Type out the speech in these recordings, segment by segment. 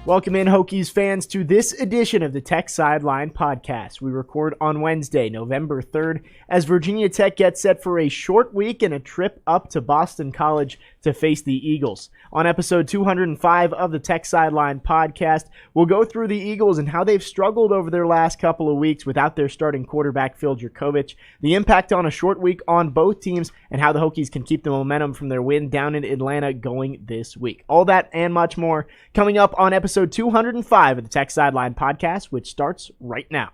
Welcome in, Hokies fans, to this edition of the Tech Sideline podcast. We record on Wednesday, November 3rd, as Virginia Tech gets set for a short week and a trip up to Boston College to face the Eagles. On episode 205 of the Tech Sideline podcast, we'll go through the Eagles and how they've struggled over their last couple of weeks without their starting quarterback, Phil Jurkovec, the impact on a short week on both teams, and how the Hokies can keep the momentum from their win down in Atlanta going this week. All that and much more coming up on episode 205 of the Tech Sideline podcast, which starts right now.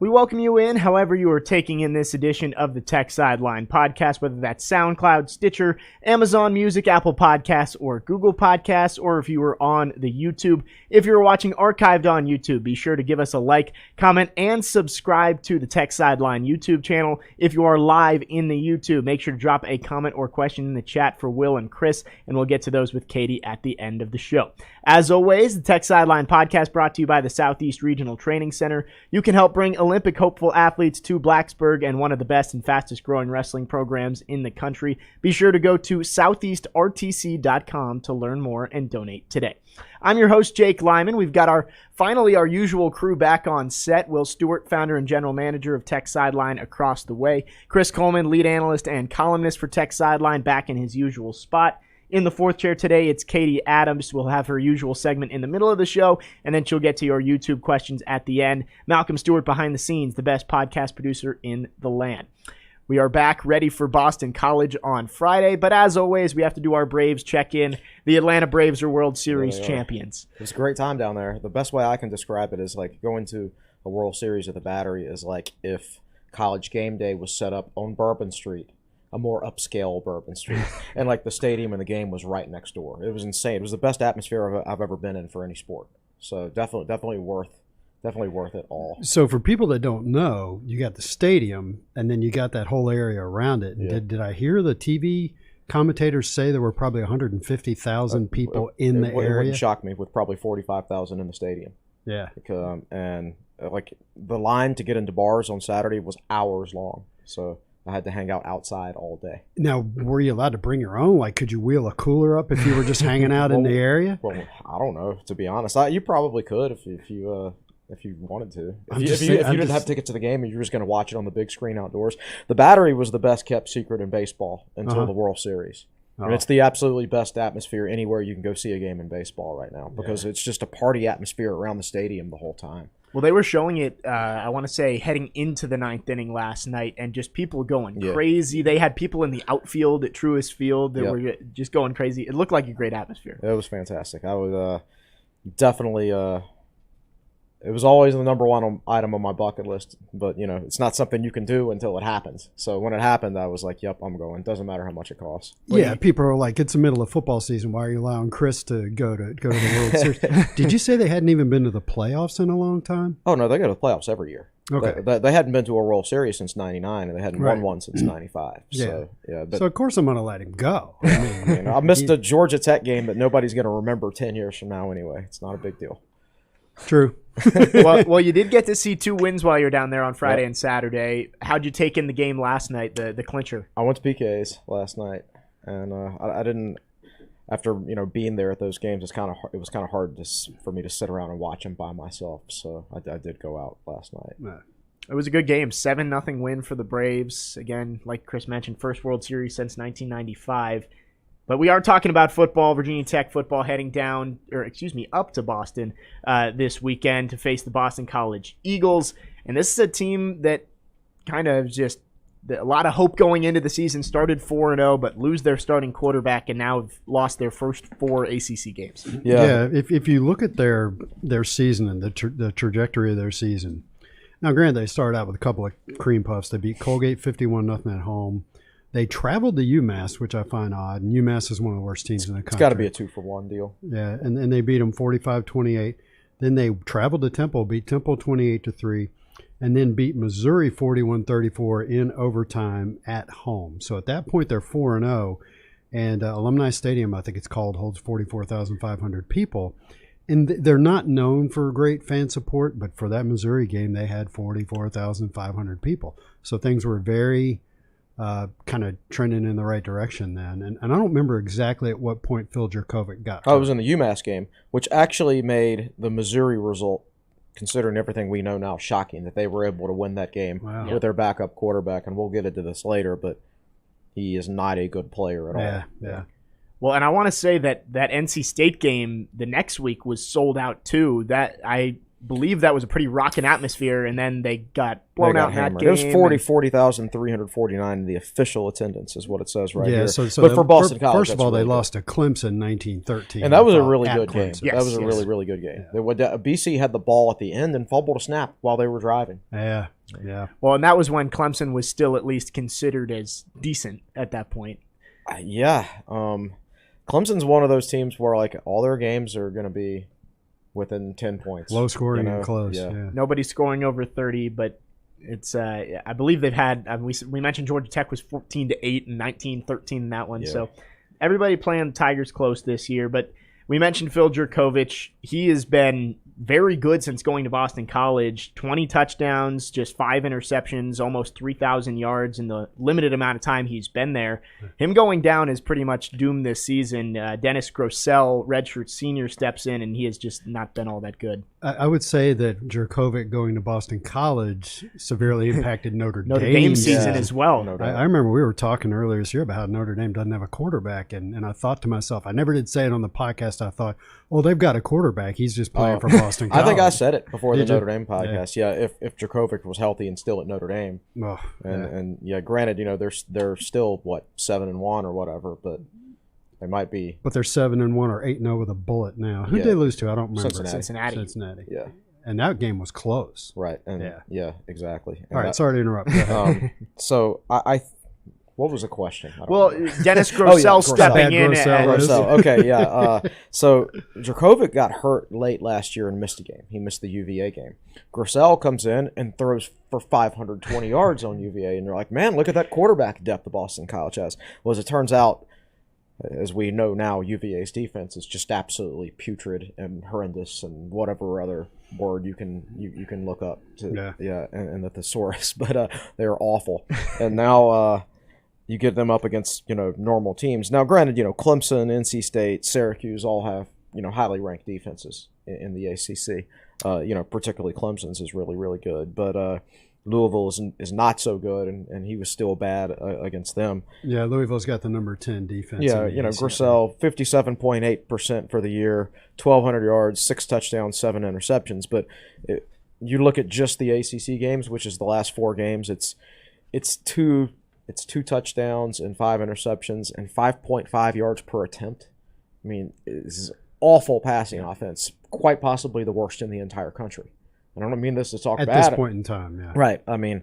We welcome you in, however you are taking in this edition of the Tech Sideline podcast, whether that's SoundCloud, Stitcher, Amazon Music, Apple Podcasts, or Google Podcasts, or if you are on the YouTube. If you're watching archived on YouTube, be sure to give us a like, comment, and subscribe to the Tech Sideline YouTube channel. If you are live in the YouTube, make sure to drop a comment or question in the chat for Will and Chris, and we'll get to those with Katie at the end of the show. As always, the Tech Sideline podcast brought to you by the Southeast Regional Training Center. You can help bring Olympic hopeful athletes to Blacksburg and one of the best and fastest growing wrestling programs in the country. Be sure to go to southeastrtc.com to learn more and donate today. I'm your host, Jake Lyman. We've got finally our usual crew back on set. Will Stewart, founder and general manager of Tech Sideline, across the way. Chris Coleman, lead analyst and columnist for Tech Sideline, back in his usual spot. In the fourth chair today, it's Katie Adams. We'll have her usual segment in the middle of the show, and then she'll get to your YouTube questions at the end. Malcolm Stewart behind the scenes, the best podcast producer in the land. We are back ready for Boston College on Friday, but as always, we have to do our Braves check-in. The Atlanta Braves are World Series champions. It's a great time down there. The best way I can describe it is like going to a World Series at the Battery is like if College Game Day was set up on Bourbon Street, a more upscale Bourbon Street, and like the stadium and the game was right next door. It was insane. It was the best atmosphere I've ever been in for any sport. So definitely worth it all. So for people that don't know, you got the stadium, and then you got that whole area around it. Yeah. Did I hear the TV commentators say there were probably 150,000 people in the area? It wouldn't shock me, with probably 45,000 in the stadium. Yeah. And like the line to get into bars on Saturday was hours long. So I had to hang out outside all day. Now, were you allowed to bring your own? Like, could you wheel a cooler up if you were just hanging out in the area? Well, I don't know, to be honest. You probably could if you wanted to. If you didn't have tickets to the game and you were just going to watch it on the big screen outdoors. The Battery was the best kept secret in baseball until the World Series. And it's the absolutely best atmosphere anywhere you can go see a game in baseball right now, because it's just a party atmosphere around the stadium the whole time. Well, they were showing it, I want to say, heading into the ninth inning last night, and just people going crazy. They had people in the outfield at Truist Field that were just going crazy. It looked like a great atmosphere. It was fantastic. I would definitely it was always the number one item on my bucket list, but, you know, it's not something you can do until it happens. So when it happened, I was like, yep, I'm going. Doesn't matter how much it costs. People are like, it's the middle of football season. Why are you allowing Chris to go to the World Series? Did you say they hadn't even been to the playoffs in a long time? Oh, no, they go to the playoffs every year. Okay. They hadn't been to a World Series since 99, and they hadn't won one since 95. Yeah. So, so, of course, I'm going to let him go. I mean, I missed a Georgia Tech game that nobody's going to remember 10 years from now anyway. It's not a big deal. True. well, you did get to see two wins while you're down there on Friday and Saturday. How'd you take in the game last night, the clincher? I went to PK's last night, and I didn't. After being there at those games, it was kind of hard for me to sit around and watch them by myself. So I did go out last night. It was a good game, 7-0 win for the Braves. Again, like Chris mentioned, first World Series since 1995. But we are talking about football, Virginia Tech football heading up to Boston this weekend to face the Boston College Eagles. And this is a team that kind of just a lot of hope going into the season, started 4-0, but lose their starting quarterback and now have lost their first 4 ACC games. Yeah. If you look at their season and the trajectory of their season, now granted they started out with a couple of cream puffs. They beat Colgate 51-0 at home. They traveled to UMass, which I find odd, and UMass is one of the worst teams in the country. It's got to be a 2-for-1 deal. Yeah, and they beat them 45-28. Then they traveled to Temple, beat Temple 28-3, and then beat Missouri 41-34 in overtime at home. So at that point, they're 4-0, and Alumni Stadium, I think it's called, holds 44,500 people. And they're not known for great fan support, but for that Missouri game, they had 44,500 people. So things were very kind of trending in the right direction then. And I don't remember exactly at what point Phil Jurkovec got hurt. It was in the UMass game, which actually made the Missouri result, considering everything we know now, shocking that they were able to win that game with their backup quarterback. And we'll get into this later, but he is not a good player at all. Yeah. Well, and I want to say that NC State game the next week was sold out too. That I believe that was a pretty rocking atmosphere, and then they got blown out in that game. It was 40,349 in the official attendance is what it says right here. So but for Boston College, first of all, they lost to Clemson 1913. And that was a really good game. Clemson. That was a really, really good game. Yeah. BC had the ball at the end and fumbled a snap while they were driving. Yeah. Well, and that was when Clemson was still at least considered as decent at that point. Clemson's one of those teams where like all their games are going to be within 10 points. Low scoring and close. Yeah. Nobody's scoring over 30, but it's I believe they've had we mentioned Georgia Tech was 14-8 and 19-13 in that one. Yeah. So everybody playing the Tigers close this year, but we mentioned Phil Jurkovec. He has been very good since going to Boston College. 20 touchdowns, just 5 interceptions, almost 3,000 yards in the limited amount of time he's been there. Him going down is pretty much doomed this season. Dennis Grosel, redshirt senior, steps in, and he has just not been all that good. I would say that Jurkovec going to Boston College severely impacted Notre Dame season as well. I remember we were talking earlier this year about how Notre Dame doesn't have a quarterback, and I thought to myself, I never did say it on the podcast, I thought, well, they've got a quarterback. He's just playing for Boston College. I think I said it before the Notre Dame podcast. Yeah, if Jurkovec was healthy and still at Notre Dame, and granted, they're still 7-1 or whatever, but they might be. But they're 7-1 or 8-0 with a bullet now. Who did they lose to? I don't remember. Cincinnati. Yeah, and that game was close. Right. And exactly. And all right. Sorry to interrupt. So I what was the question? Dennis Grosel stepping in. Grosel. Okay, yeah. So Jurkovec got hurt late last year and missed a game. He missed the UVA game. Grosel comes in and throws for 520 yards on UVA, and you're like, man, look at that quarterback depth the Boston College has. Well, as it turns out, as we know now, UVA's defense is just absolutely putrid and horrendous, and whatever other word you can look up to, and the thesaurus, but they're awful. And now you get them up against normal teams. Now, granted, Clemson, NC State, Syracuse all have highly ranked defenses in the ACC. Particularly Clemson's is really, really good, but Louisville is not so good, and he was still bad against them. Yeah, Louisville's got the number 10 defense. Yeah, Grosel, 57.8% for the year, 1,200 yards, 6 touchdowns, 7 interceptions. But you look at just the ACC games, which is the last 4 games, it's 2 touchdowns and 5 interceptions and 5.5 yards per attempt. I mean, this is awful passing offense, quite possibly the worst in the entire country. I don't mean this to talk bad. At this point in time, yeah. Right. I mean,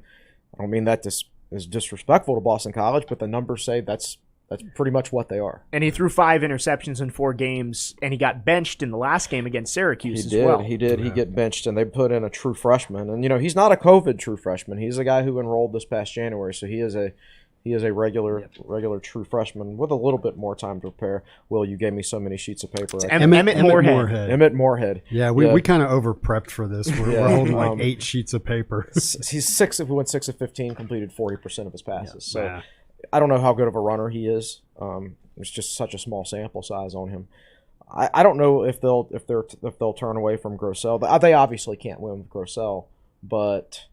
I don't mean that is disrespectful to Boston College, but the numbers say that's pretty much what they are. And he threw 5 interceptions in 4 games, and he got benched in the last game against Syracuse as well. He did. Yeah. He get benched, and they put in a true freshman. And, he's not a COVID true freshman. He's a guy who enrolled this past January, so he is a regular true freshman with a little bit more time to prepare. Will, you gave me so many sheets of paper. Emmett Moorhead. Emmett Moorhead. Yeah, we kind of over-prepped for this. We're holding like 8 sheets of paper. We went 6 of 15, completed 40% of his passes. So I don't know how good of a runner he is. It's just such a small sample size on him. I don't know if they'll turn away from Grosel. They obviously can't win with Grosel, but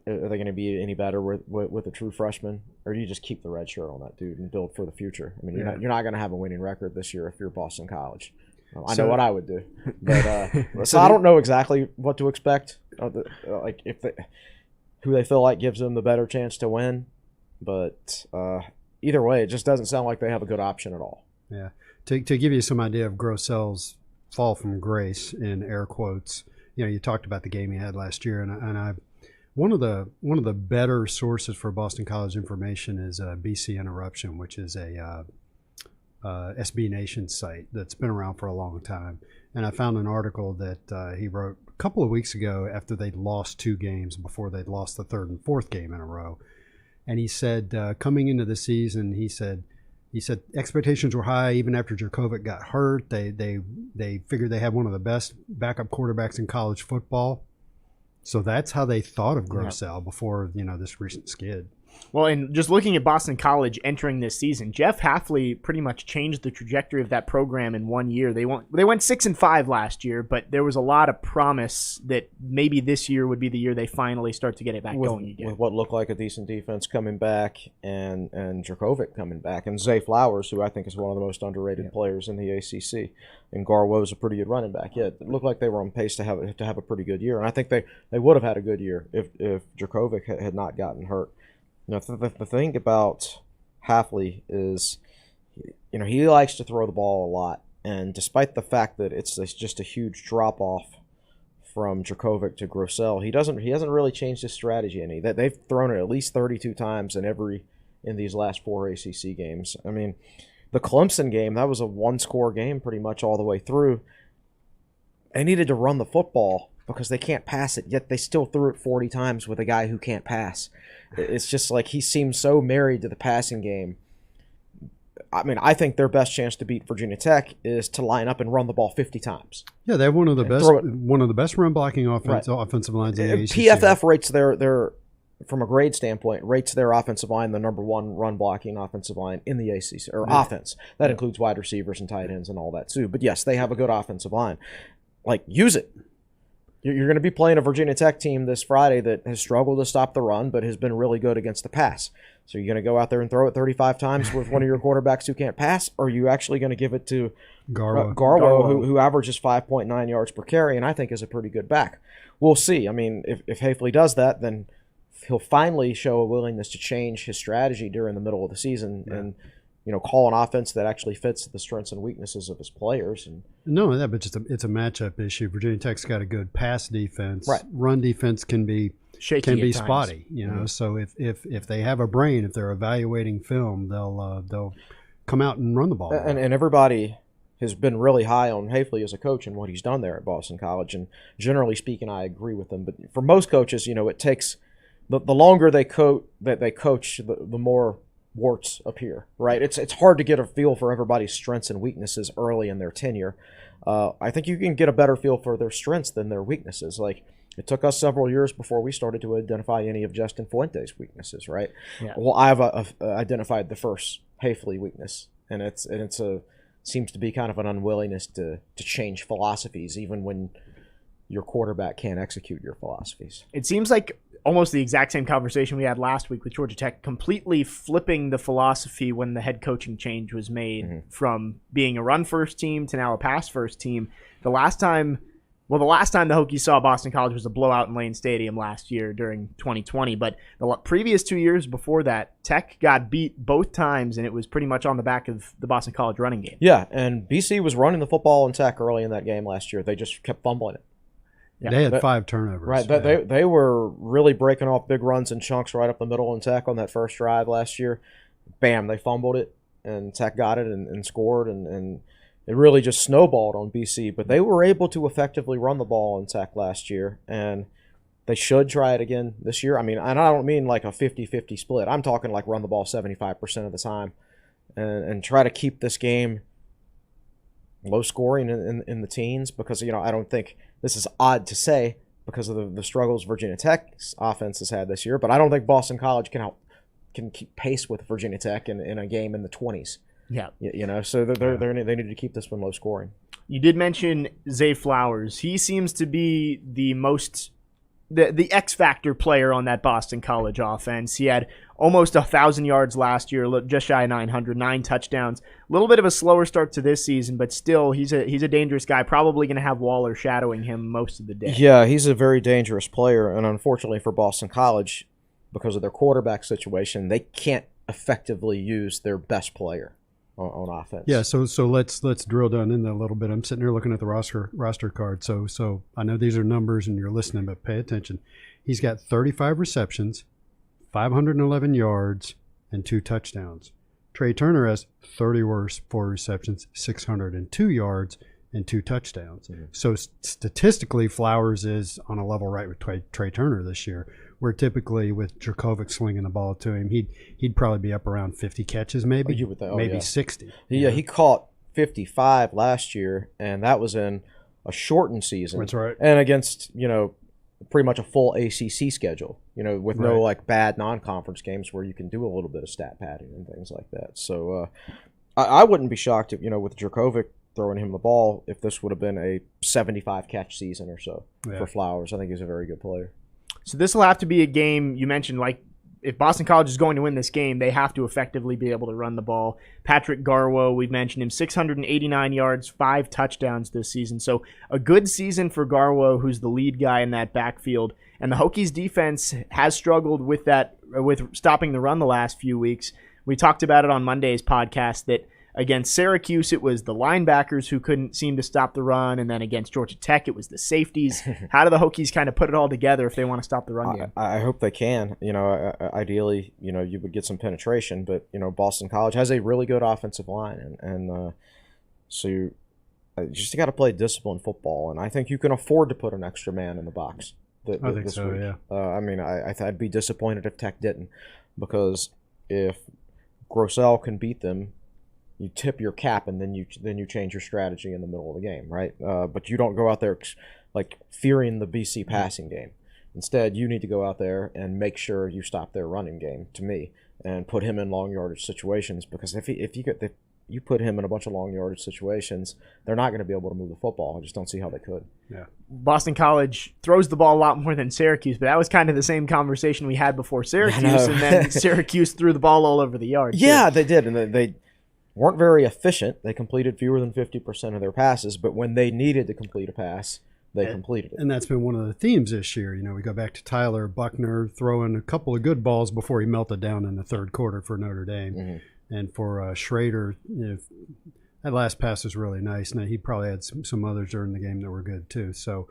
are they going to be any better with a true freshman, or do you just keep the red shirt on that dude and build for the future? I mean, you're not going to have a winning record this year if you're Boston College. I know what I would do, but so I don't know exactly what to expect. Who they feel like gives them the better chance to win, but either way, it just doesn't sound like they have a good option at all. Yeah, to give you some idea of Grosel's fall from grace in air quotes, you talked about the game he had last year, and I. One of the better sources for Boston College information is BC Interruption, which is a SB Nation site that's been around for a long time. And I found an article that he wrote a couple of weeks ago after they'd lost 2 games before they'd lost the 3rd and 4th game in a row. And he said, coming into the season, he said expectations were high even after Djokovic got hurt. They figured they had one of the best backup quarterbacks in college football. So that's how they thought of Grosel before, this recent skid. Well, and just looking at Boston College entering this season, Jeff Hafley pretty much changed the trajectory of that program in 1 year. They went 6-5 last year, but there was a lot of promise that maybe this year would be the year they finally start to get it back going again. With what looked like a decent defense coming back and Djokovic coming back, and Zay Flowers, who I think is one of the most underrated players in the ACC, and Garwo's a pretty good running back. Yeah, it looked like they were on pace to have a pretty good year, and I think they would have had a good year if Djokovic had not gotten hurt. The thing about Hafley is, he likes to throw the ball a lot, and despite the fact that it's just a huge drop off from Djokovic to Grosel, he hasn't really changed his strategy any. That they've thrown it at least 32 times in these last 4 ACC games. I mean, the Clemson game, that was a 1-score game pretty much all the way through. They needed to run the football because they can't pass it, yet they still threw it 40 times with a guy who can't pass. It's just like he seems so married to the passing game. I mean, I think their best chance to beat Virginia Tech is to line up and run the ball 50 times. Yeah, they have one of the best run blocking offensive lines in the ACC. PFF rates their from a grade standpoint, rates their offensive line the number 1 run blocking offensive line in the ACC, or offense. That includes wide receivers and tight ends and all that too. But yes, they have a good offensive line. Like, use it. You're going to be playing a Virginia Tech team this Friday that has struggled to stop the run but has been really good against the pass. So you're going to go out there and throw it 35 times with one of your quarterbacks who can't pass, or are you actually going to give it to Garwo, who averages 5.9 yards per carry and I think is a pretty good back? We'll see. I mean, if Hafley does that, then he'll finally show a willingness to change his strategy during the middle of the season and call an offense that actually fits the strengths and weaknesses of his players. And not only that, but it's a matchup issue. Virginia Tech's got a good pass defense. Right. Run defense can be shaky, can be spotty. So if they have a brain, if they're evaluating film, they'll come out and run the ball. And everybody has been really high on Hafley as a coach and what he's done there at Boston College. And generally speaking, I agree with them. But for most coaches, it takes the longer they coach, the more warts appear, right? It's hard to get a feel for everybody's strengths and weaknesses early in their tenure. I think you can get a better feel for their strengths than their weaknesses. Like, it took us several years before we started to identify any of Justin Fuente's weaknesses, right? Yeah. Well, I've identified the first Hafley weakness, and it's seems to be kind of an unwillingness to change philosophies, even when your quarterback can't execute your philosophies. It seems like almost the exact same conversation we had last week with Georgia Tech, completely flipping the philosophy when the head coaching change was made from being a run-first team to now a pass-first team. The last time the Hokies saw Boston College was a blowout in Lane Stadium last year during 2020, but the previous 2 years before that, Tech got beat both times, and it was pretty much on the back of the Boston College running game. Yeah, and BC was running the football in Tech early in that game last year. They just kept fumbling it. Yeah, they had 5 turnovers. Right, they were really breaking off big runs and chunks right up the middle in Tech on that first drive last year. Bam, they fumbled it, and Tech got it and scored, and it really just snowballed on BC. But they were able to effectively run the ball in Tech last year, and they should try it again this year. I mean, and I don't mean like a 50-50 split. I'm talking like run the ball 75% of the time and try to keep this game low scoring in the teens, because I don't think this is odd to say because of the struggles Virginia Tech's offense has had this year, but I don't think Boston College can keep pace with Virginia Tech in a game in the 20s. Yeah, so they need to keep this one low scoring. You did mention Zay Flowers. He seems to be the X factor player on that Boston College offense. He had almost 1,000 yards last year, just shy of 900, 9 touchdowns. A little bit of a slower start to this season, but still, he's a dangerous guy. Probably going to have Waller shadowing him most of the day. Yeah, he's a very dangerous player, and unfortunately for Boston College, because of their quarterback situation, they can't effectively use their best player on offense. Yeah, so let's drill down in there a little bit. I'm sitting here looking at the roster card. So I know these are numbers and you're listening, but pay attention. He's got 35 receptions, 511 yards, and 2 touchdowns. Trey Turner has 4 receptions, 602 yards, and 2 touchdowns. Mm-hmm. So statistically, Flowers is on a level right with Trey Turner this year, where typically with Dracovic slinging the ball to him, he'd probably be up around 50 catches, maybe, you would think, maybe yeah. 60. He caught 55 last year, and that was in a shortened season. That's right. And against, pretty much a full ACC schedule, with no like bad non-conference games where you can do a little bit of stat padding and things like that. So I wouldn't be shocked if, with Dracovic throwing him the ball, if this would have been a 75 catch season or so for Flowers. I think he's a very good player. So this will have to be a game you mentioned, like if Boston College is going to win this game, they have to effectively be able to run the ball. Patrick Garwo, we've mentioned him, 689 yards, 5 touchdowns this season. So a good season for Garwo, who's the lead guy in that backfield. And the Hokies defense has struggled with stopping the run the last few weeks. We talked about it on Monday's podcast that against Syracuse, it was the linebackers who couldn't seem to stop the run, and then against Georgia Tech, it was the safeties. How do the Hokies kind of put it all together if they want to stop the run game? I hope they can. Ideally, you would get some penetration, but Boston College has a really good offensive line, and so you just got to play disciplined football, and I think you can afford to put an extra man in the box. I think so. Week. Yeah. I'd be disappointed if Tech didn't, because if Grossell can beat them, you tip your cap, and then you change your strategy in the middle of the game, right? But you don't go out there like fearing the BC passing game. Instead, you need to go out there and make sure you stop their running game, to me, and put him in long yardage situations. Because if you put him in a bunch of long yardage situations, they're not going to be able to move the football. I just don't see how they could. Yeah. Boston College throws the ball a lot more than Syracuse, but that was kind of the same conversation we had before Syracuse, and then Syracuse threw the ball all over the yard. Yeah, they did, and they weren't very efficient. They completed fewer than 50% of their passes, but when they needed to complete a pass, they completed it. And that's been one of the themes this year. We go back to Tyler Buckner throwing a couple of good balls before he melted down in the third quarter for Notre Dame. Mm-hmm. And for Schrader, that last pass was really nice. Now, he probably had some others during the game that were good too. So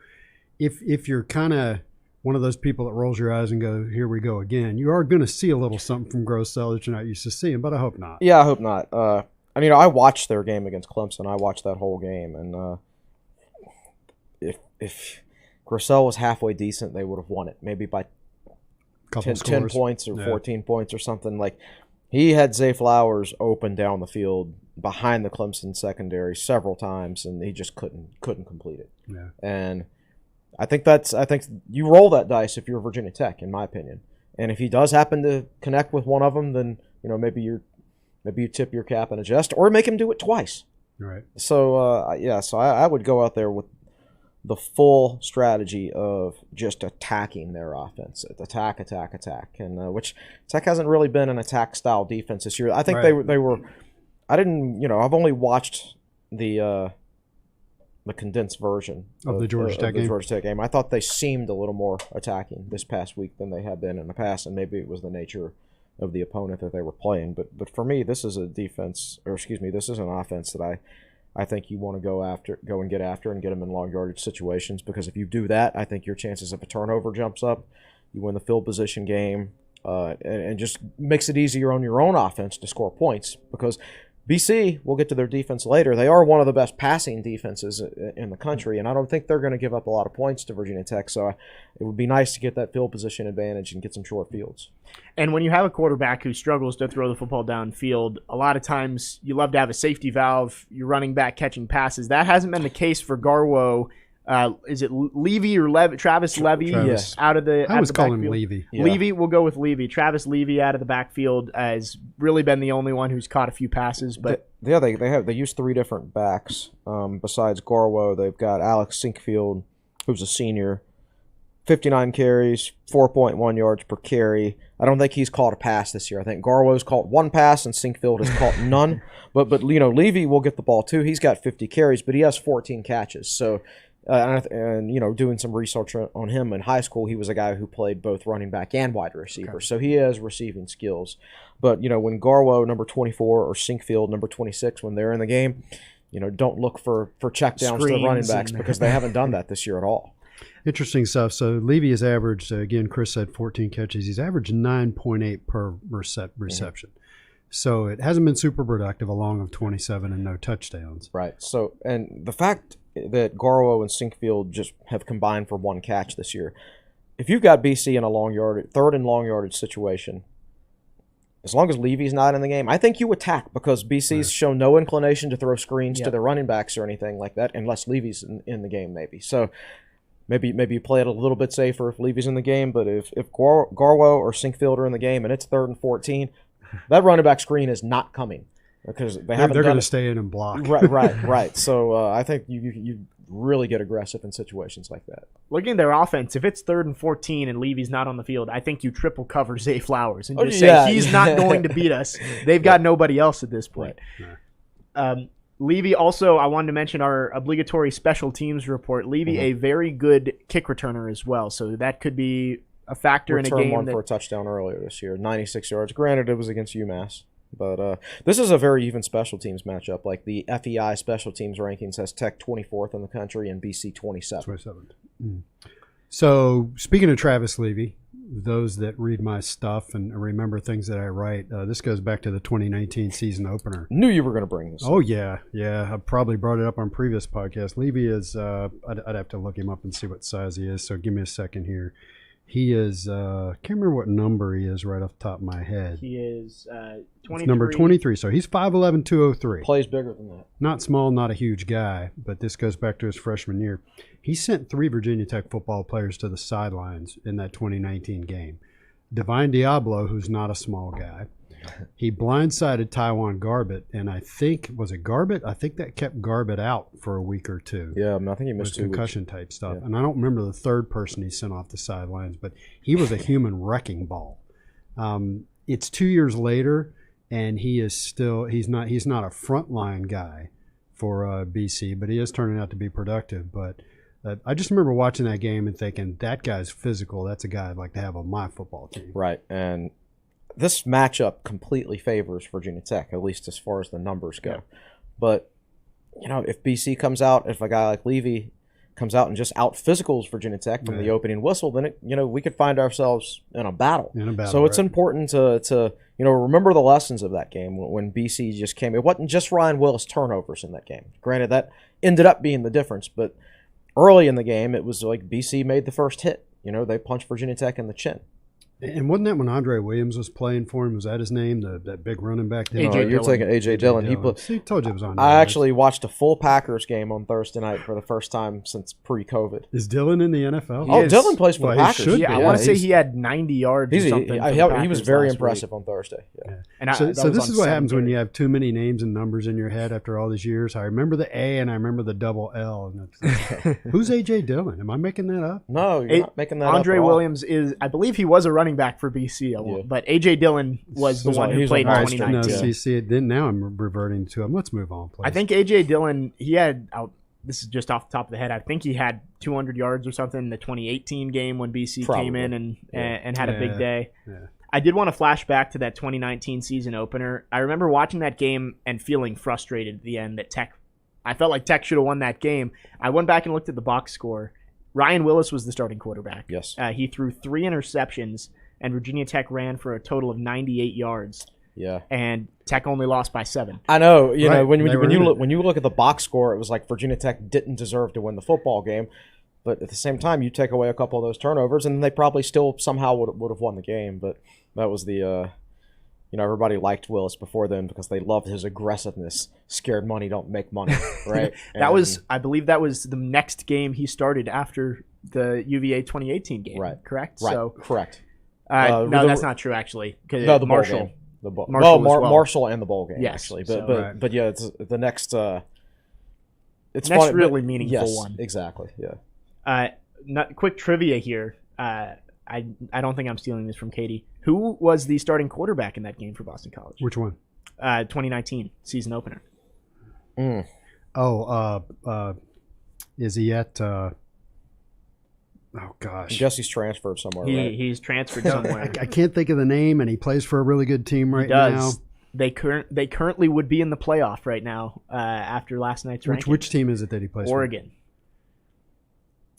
if you're kind of one of those people that rolls your eyes and go, here we go again, you are going to see a little something from Grossell that you're not used to seeing, but I hope not. Yeah, I hope not. I watched their game against Clemson. I watched that whole game, and if Grossell was halfway decent, they would have won it, maybe by 10 points or 14 points or something. Like, he had Zay Flowers open down the field behind the Clemson secondary several times, and he just couldn't complete it. Yeah. And I think you roll that dice if you're Virginia Tech, in my opinion. And if he does happen to connect with one of them, then maybe you tip your cap and adjust, or make him do it twice. Right. So so I would go out there with the full strategy of just attacking their offense, attack, and which Tech hasn't really been an attack style defense this year. I think they were. I didn't. I've only watched the condensed version of the Georgia Tech game. I thought they seemed a little more attacking this past week than they have been in the past, and maybe it was the nature of the opponent that they were playing. But for me, this is this is an offense that I think you want to go and get after and get them in long yardage situations, because if you do that, I think your chances of a turnover jumps up. You win the field position game, and just makes it easier on your own offense to score points, because BC, we'll get to their defense later, they are one of the best passing defenses in the country, and I don't think they're going to give up a lot of points to Virginia Tech, so it would be nice to get that field position advantage and get some short fields. And when you have a quarterback who struggles to throw the football downfield, a lot of times you love to have a safety valve, you're running back catching passes. That hasn't been the case for Garwo. Is it Levy or Travis Levy? Travis. Out of the I was calling backfield. Levy. Yeah. Levy, we'll go with Levy. Travis Levy out of the backfield has really been the only one who's caught a few passes. But they use 3 different backs. Besides Garwo, they've got Alex Sinkfield, who's a senior, 59 carries, 4.1 yards per carry. I don't think he's caught a pass this year. I think Garwo's caught 1 pass and Sinkfield has caught none. But Levy will get the ball too. He's got 50 carries, but he has 14 catches. So. Doing some research on him in high school, he was a guy who played both running back and wide receiver. Okay. So he has receiving skills. But, when Garwo, number 24, or Sinkfield, number 26, when they're in the game, don't look for checkdowns to the running backs, because they haven't done that this year at all. Interesting stuff. So Levy has averaged, again, Chris said 14 catches. He's averaged 9.8 per reception. Mm-hmm. So it hasn't been super productive, a long of 27 and no touchdowns. Right. So, and the fact that Garwo and Sinkfield just have combined for one catch this year, if you've got BC in a third and long yardage situation, as long as Levy's not in the game, I think you attack because BC's shown no inclination to throw screens to their running backs or anything like that, unless Levy's in the game, maybe. So maybe you play it a little bit safer if Levy's in the game, but if Garwo or Sinkfield are in the game and it's 3rd and 14, that running back screen is not coming because they're going to stay in and block. Right. So I think you really get aggressive in situations like that. Looking at their offense, if it's 3rd and 14 and Levy's not on the field, I think you triple cover Zay Flowers and just say he's not going to beat us. They've got nobody else at this point. Right. Levy also, I wanted to mention our obligatory special teams report. Levy, a very good kick returner as well, so that could be a factor in a game. One for a touchdown earlier this year, 96 yards. Granted, it was against UMass. But this is a very even special teams matchup. Like the FEI special teams rankings has Tech 24th in the country and BC 27th. So speaking of Travis Levy, those that read my stuff and remember things that I write, this goes back to the 2019 season opener. Knew you were going to bring this. Oh, yeah. I probably brought it up on previous podcasts. Levy is, I'd have to look him up and see what size he is, so give me a second here. He is, can't remember what number he is right off the top of my head. He is 23. Number 23, so he's 5'11", 203. Plays bigger than that. Not small, not a huge guy, but this goes back to his freshman year. He sent 3 Virginia Tech football players to the sidelines in that 2019 game. Divine Diablo, who's not a small guy. He blindsided Taiwan Garbett, and I think, was it Garbett? I think that kept Garbett out for a week or two. Yeah, I think he missed 2 weeks. Concussion-type stuff. Yeah. And I don't remember the third person he sent off the sidelines, but he was a human wrecking ball. It's 2 years later, and he is still – he's not a frontline guy for BC, but he is turning out to be productive. But I just remember watching that game and thinking, that guy's physical. That's a guy I'd like to have on my football team. Right, and – this matchup completely favors Virginia Tech, at least as far as the numbers go. Yeah. But, if BC comes out, if a guy like Levy comes out and just out-physicals Virginia Tech from the opening whistle, then, we could find ourselves in a battle. So it's important to remember the lessons of that game when BC just came. It wasn't just Ryan Willis turnovers in that game. Granted, that ended up being the difference, but early in the game, it was like BC made the first hit. They punched Virginia Tech in the chin. And wasn't that when Andre Williams was playing for him? Was that his name? That big running back? You're taking A.J. Dillon. He told you it was on. I actually watched a full Packers game on Thursday night for the first time since pre-COVID. Is Dillon in the NFL? Dillon plays for the Packers. I want to say he had 90 yards or something. He was very impressive on Thursday. Yeah. And so this is what happens when you have too many names and numbers in your head after all these years. I remember the A and I remember the double L. And who's A.J. Dillon? Am I making that up? No, you're not making that up. Andre Williams is, I believe he was a running back for BC. But A.J. Dillon was the one who played in 2019. Then now I'm reverting to him. Let's move on, please. I think A.J. Dillon, he had, this is just off the top of the head, I think he had 200 yards or something in the 2018 game when BC came in and had a big day. Yeah. I did want to flash back to that 2019 season opener. I remember watching that game and feeling frustrated at the end that I felt like Tech should have won that game. I went back and looked at the box score. Ryan Willis was the starting quarterback. Yes. He threw 3 interceptions, and Virginia Tech ran for a total of 98 yards. Yeah. And Tech only lost by 7. I know. When you look at the box score, it was like Virginia Tech didn't deserve to win the football game. But at the same time, you take away a couple of those turnovers, and they probably still somehow would have won the game. But that was the everybody liked Willis before then because they loved his aggressiveness. Scared money don't make money, right? I believe that was the next game he started after the UVA 2018 game. Right. Correct. Right. So correct. No, that's not true, actually. No, the Marshall. Marshall and the bowl game, yes, actually. But yeah, it's the next. It's next fun, really meaningful one. Exactly. Yeah. Quick trivia here. I don't think I'm stealing this from Katie. Who was the starting quarterback in that game for Boston College? Which one? 2019 season opener. Is he at? Oh gosh. I guess he's transferred somewhere. He's transferred somewhere. I can't think of the name, and he plays for a really good team right now. They currently would be in the playoff right now after last night's ranking. Which team is it that he plays Oregon.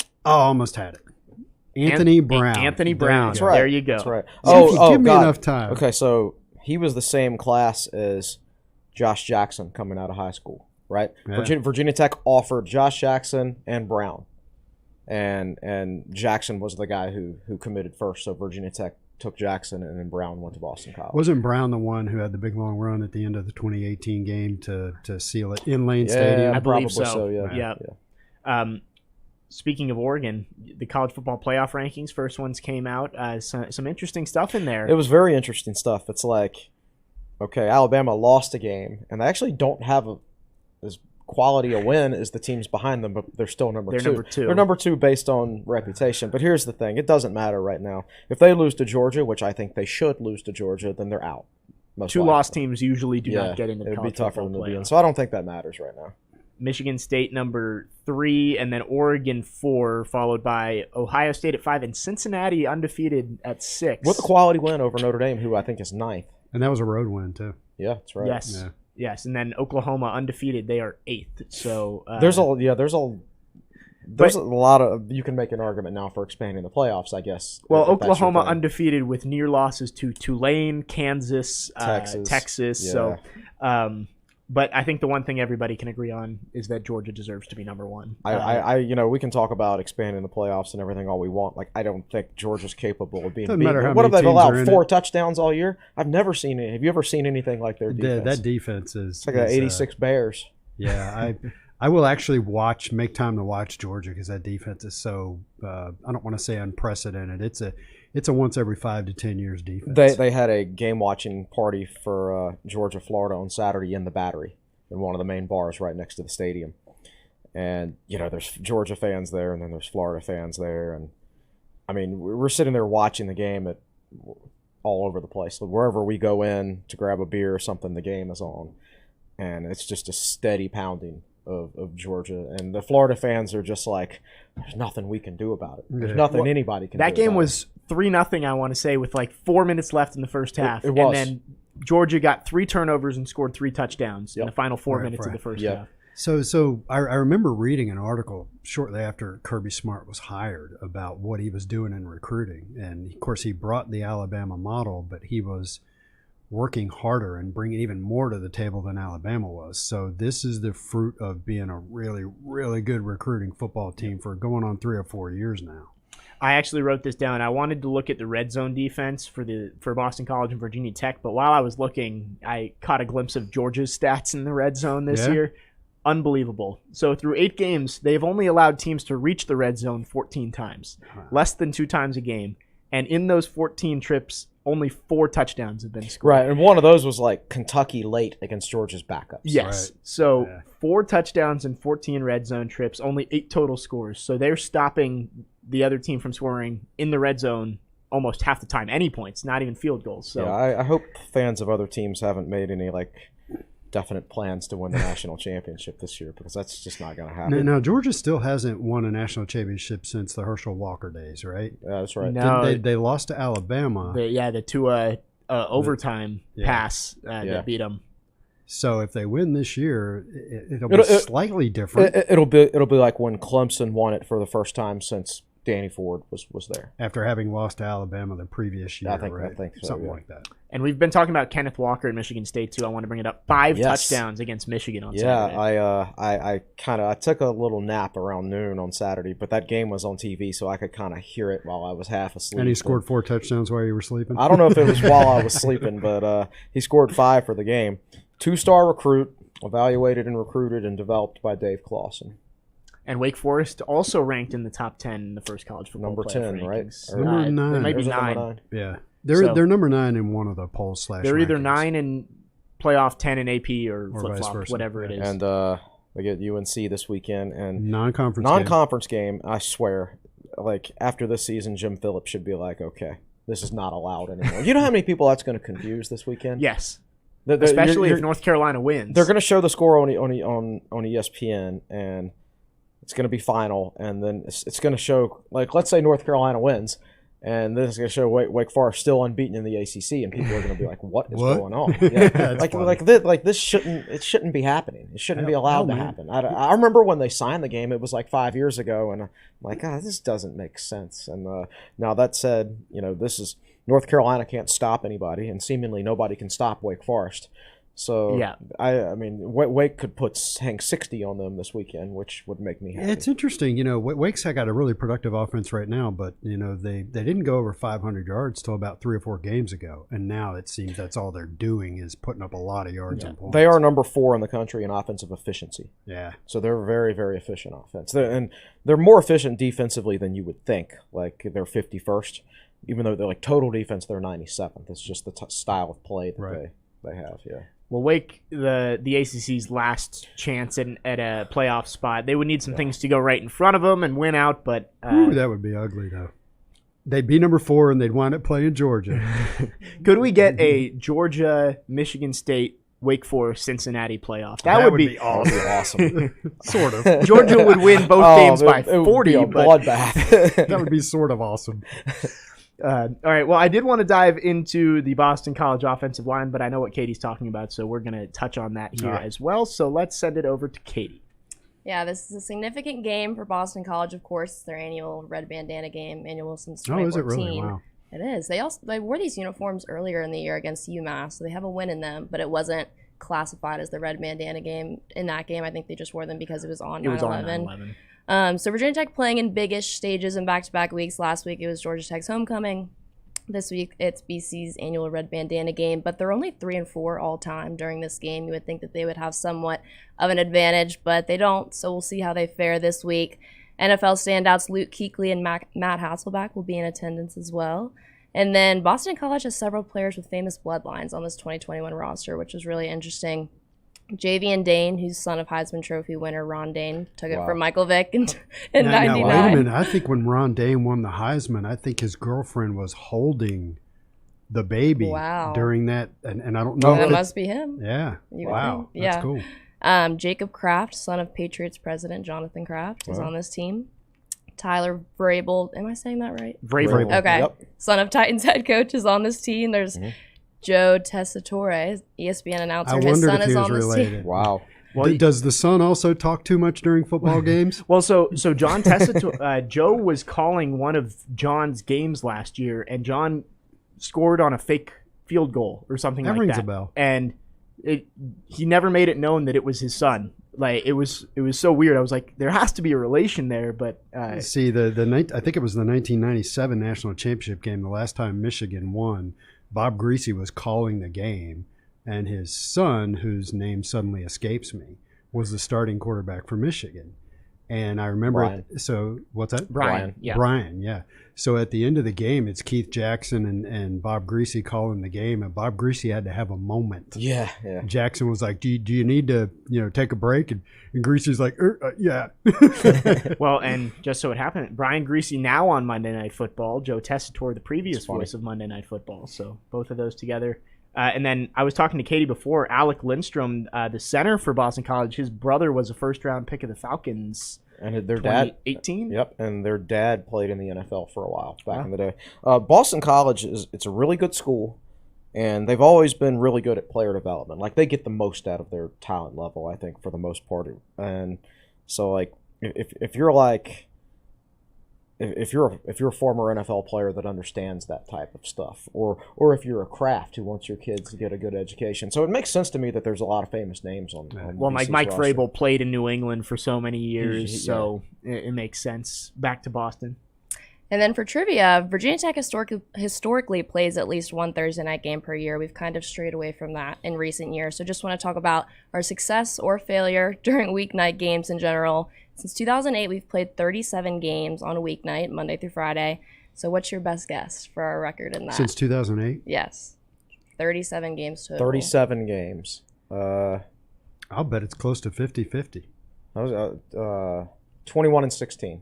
For? Oh, almost had it. Anthony Brown. Anthony Brown. That's right. There you go. That's right. Give me enough time. Okay, so he was the same class as Josh Jackson coming out of high school, right? Yeah. Virginia Tech offered Josh Jackson and Brown, and Jackson was the guy who committed first. So Virginia Tech took Jackson, and then Brown went to Boston College. Wasn't Brown the one who had the big long run at the end of the 2018 game to seal it in Lane Stadium? I believe so. Yeah. Speaking of Oregon, the college football playoff rankings, first ones came out. Some interesting stuff in there. It was very interesting stuff. It's like, okay, Alabama lost a game, and they actually don't have as quality a win as the teams behind them, but they're still number two. They're number two based on reputation. But here's the thing. It doesn't matter right now. If they lose to Georgia, which I think they should lose to Georgia, then they're out. Two loss teams usually do not get into the college football playoff. It would be tougher than to be in. So I don't think that matters right now. Michigan State number 3, and then Oregon 4, followed by Ohio State at 5, and Cincinnati undefeated at 6. With a quality win over Notre Dame, who I think is 9th. And that was a road win, too. Yeah, that's right. Yes. Yeah. Yes, and then Oklahoma undefeated, they are 8th. So there's a lot of, you can make an argument now for expanding the playoffs, I guess. Well, Oklahoma undefeated with near losses to Tulane, Kansas, Texas. Yeah. So but I think the one thing everybody can agree on is that Georgia deserves to be number 1. We can talk about expanding the playoffs and everything all we want. Like, I don't think Georgia's capable of being Doesn't beaten. matter how What many have they teams allowed? are in 4 it. touchdowns all year? I've never seen it. Have you ever seen anything like their defense? That defense is it's like an 86 Bears. Yeah, I will actually make time to watch Georgia because that defense is so I don't want to say unprecedented. It's a once every 5 to 10 years defense. They had a game watching party for Georgia Florida on Saturday in the Battery, in one of the main bars right next to the stadium. And, there's Georgia fans there, and then there's Florida fans there. And, I mean, we're sitting there watching the game all over the place. Wherever we go in to grab a beer or something, the game is on. And it's just a steady pounding of Georgia. And the Florida fans are just like, there's nothing we can do about it. There's nothing anybody can do about it. That game was 3-0, I want to say, with like 4 minutes left in the first half. It was. And then Georgia got 3 turnovers and scored 3 touchdowns in the final 4 minutes of the first half. So I remember reading an article shortly after Kirby Smart was hired about what he was doing in recruiting. And, of course, he brought the Alabama model, but he was working harder and bringing even more to the table than Alabama was. So this is the fruit of being a really, really good recruiting football team for going on 3 or 4 years now. I actually wrote this down. I wanted to look at the red zone defense for Boston College and Virginia Tech, but while I was looking, I caught a glimpse of Georgia's stats in the red zone this year. Unbelievable. So through 8 games, they've only allowed teams to reach the red zone 14 times, less than 2 times a game. And in those 14 trips, only 4 touchdowns have been scored. Right, and one of those was like Kentucky late against Georgia's backups. Yes. Right. So 4 touchdowns and 14 red zone trips, only 8 total scores. So they're stopping the other team from scoring in the red zone almost half the time. Any points, not even field goals. So I hope fans of other teams haven't made any definite plans to win the national championship this year, because that's just not going to happen. Now, Georgia still hasn't won a national championship since the Herschel Walker days, right? Yeah, that's right. No, they lost to Alabama. The Tua overtime pass that beat them. So if they win this year, it'll be slightly different. It'll be like when Clemson won it for the first time since Danny Ford was there. After having lost to Alabama the previous year, I think so, something like that. And we've been talking about Kenneth Walker at Michigan State too. I want to bring it up. 5 touchdowns against Michigan on Saturday. I took a little nap around noon on Saturday, but that game was on TV, so I could kind of hear it while I was half asleep. And he scored 4 touchdowns while you were sleeping? I don't know if it was while I was sleeping, but he scored 5 for the game. 2-star recruit, evaluated and recruited and developed by Dave Clawson. And Wake Forest also ranked in the top 10 in the first college football number 10, rankings. Right? Number 9. They might be 9. Yeah. They're number 9 in one of the polls / They're either rankings. 9 in playoff, 10 in AP, or flip-flop, versa. whatever it is. And they get UNC this weekend. And non-conference game, I swear, after this season, Jim Phillips should be like, okay, this is not allowed anymore. You know how many people that's going to confuse this weekend? Yes. Especially if North Carolina wins. They're going to show the score on ESPN, and it's going to be final, and then it's going to show, let's say North Carolina wins, and then it's going to show Wake Forest still unbeaten in the ACC, and people are going to be like, "What is going on?" Yeah. This shouldn't be happening. It shouldn't be allowed to happen. I remember when they signed the game; it was 5 years ago, and I'm like, this doesn't make sense. And now that said, North Carolina can't stop anybody, and seemingly nobody can stop Wake Forest. So yeah. I mean, Wake could hang 60 on them this weekend, which would make me happy. It's interesting. Wake's got a really productive offense right now, but, they didn't go over 500 yards till about 3 or 4 games ago. And now it seems that's all they're doing is putting up a lot of yards and points. They are number 4 in the country in offensive efficiency. Yeah. So they're a very, very efficient offense. They're more efficient defensively than you would think. Like, they're 51st. Even though they're like total defense, they're 97th. It's just the style of play that they have, yeah. Well, Wake, the ACC's last chance at a playoff spot. They would need some things to go right in front of them and win out, but... Ooh, that would be ugly, though. They'd be number 4, and they'd wind up playing Georgia. Could we get a Georgia, Michigan State, Wake Forest, Cincinnati playoff? That would be awesome. Sort of. Georgia would win both games by 40. Would be a bloodbath. That would be sort of awesome. All right, well, I did want to dive into the Boston College offensive line, but I know what Katie's talking about, so we're going to touch on that here as well. So let's send it over to Katie. Yeah, this is a significant game for Boston College, of course. It's their annual red bandana game, annual since 2014. Oh, is it really? Wow. It is. They wore these uniforms earlier in the year against UMass, so they have a win in them, but it wasn't classified as the red bandana game. In that game, I think they just wore them because it was on 9/11. So Virginia Tech playing in big-ish stages in back-to-back weeks. Last week it was Georgia Tech's homecoming. This week it's BC's annual red bandana game, but they're only 3-4 all time during this game. You would think that they would have somewhat of an advantage, but they don't. So we'll see how they fare this week. NFL standouts Luke Kuechly and Matt Hasselbeck will be in attendance as well. And then Boston College has several players with famous bloodlines on this 2021 roster, which is really interesting. Javian Dane, who's son of Heisman Trophy winner Ron Dane, took it from Michael Vick in 99. Now, wait a minute. I think when Ron Dane won the Heisman, I think his girlfriend was holding the baby during that. And I don't know. That must be him. Yeah. Wow. That's cool. Jacob Kraft, son of Patriots president Jonathan Kraft, is on this team. Tyler Vrabel, am I saying that right? Vrabel. Okay. Yep. Son of Titans head coach is on this team. There's Joe Tessitore, ESPN announcer. His son is on this team. Wow. Well, does the son also talk too much during football games? Well, so John Tessitore, Joe was calling one of John's games last year, and John scored on a fake field goal or something like that. That rings a bell. And he never made it known that it was his son. Like it was so weird. I was like, there has to be a relation there, but see I think it was the 1997 national championship game. The last time Michigan won, Bob Greasy was calling the game, and his son, whose name suddenly escapes me, was the starting quarterback for Michigan. And I remember so what's that? Brian. Yeah. Brian, yeah. So at the end of the game, it's Keith Jackson and Bob Greasy calling the game, and Bob Greasy had to have a moment. Yeah. Jackson was like, do you need to take a break? And Greasy's like, yeah. Well, and just so it happened, Brian Greasy now on Monday Night Football, Joe Tessitore, the previous voice of Monday Night Football. So both of those together. And then I was talking to Katie before, Alec Lindstrom, the center for Boston College, his brother was a first-round pick of the Falcons. And their dad, 2018? Yep, and their dad played in the NFL for a while back in the day. Boston College it's a really good school, and they've always been really good at player development. Like they get the most out of their talent level, I think, for the most part. And so, like, if you're like, if you're a former NFL player that understands that type of stuff, or if you're a Kraft who wants your kids to get a good education, so it makes sense to me that there's a lot of famous names on well, like BC's Mike roster. Vrabel played in New England for so many years, so it makes sense. Back to Boston. And then for trivia, Virginia Tech historically plays at least one Thursday night game per year. We've kind of strayed away from that in recent years. So just want to talk about our success or failure during weeknight games in general. Since 2008, we've played 37 games on a weeknight, Monday through Friday. So what's your best guess for our record in that? Since 2008? Yes. 37 games total. 37 games. I'll bet it's close to 50-50. I was 21-16.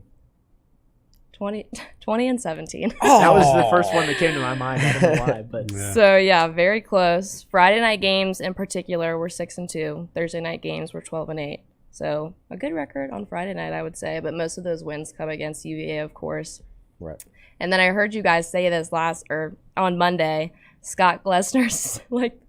20 and 17. That was the first one that came to my mind. I don't know why, but So yeah, very close. Friday night games in particular were 6-2. Thursday night games were 12-8. So a good record on Friday night, I would say. But most of those wins come against UVA, of course. Right. And then I heard you guys say this on Monday, Scott Glessner's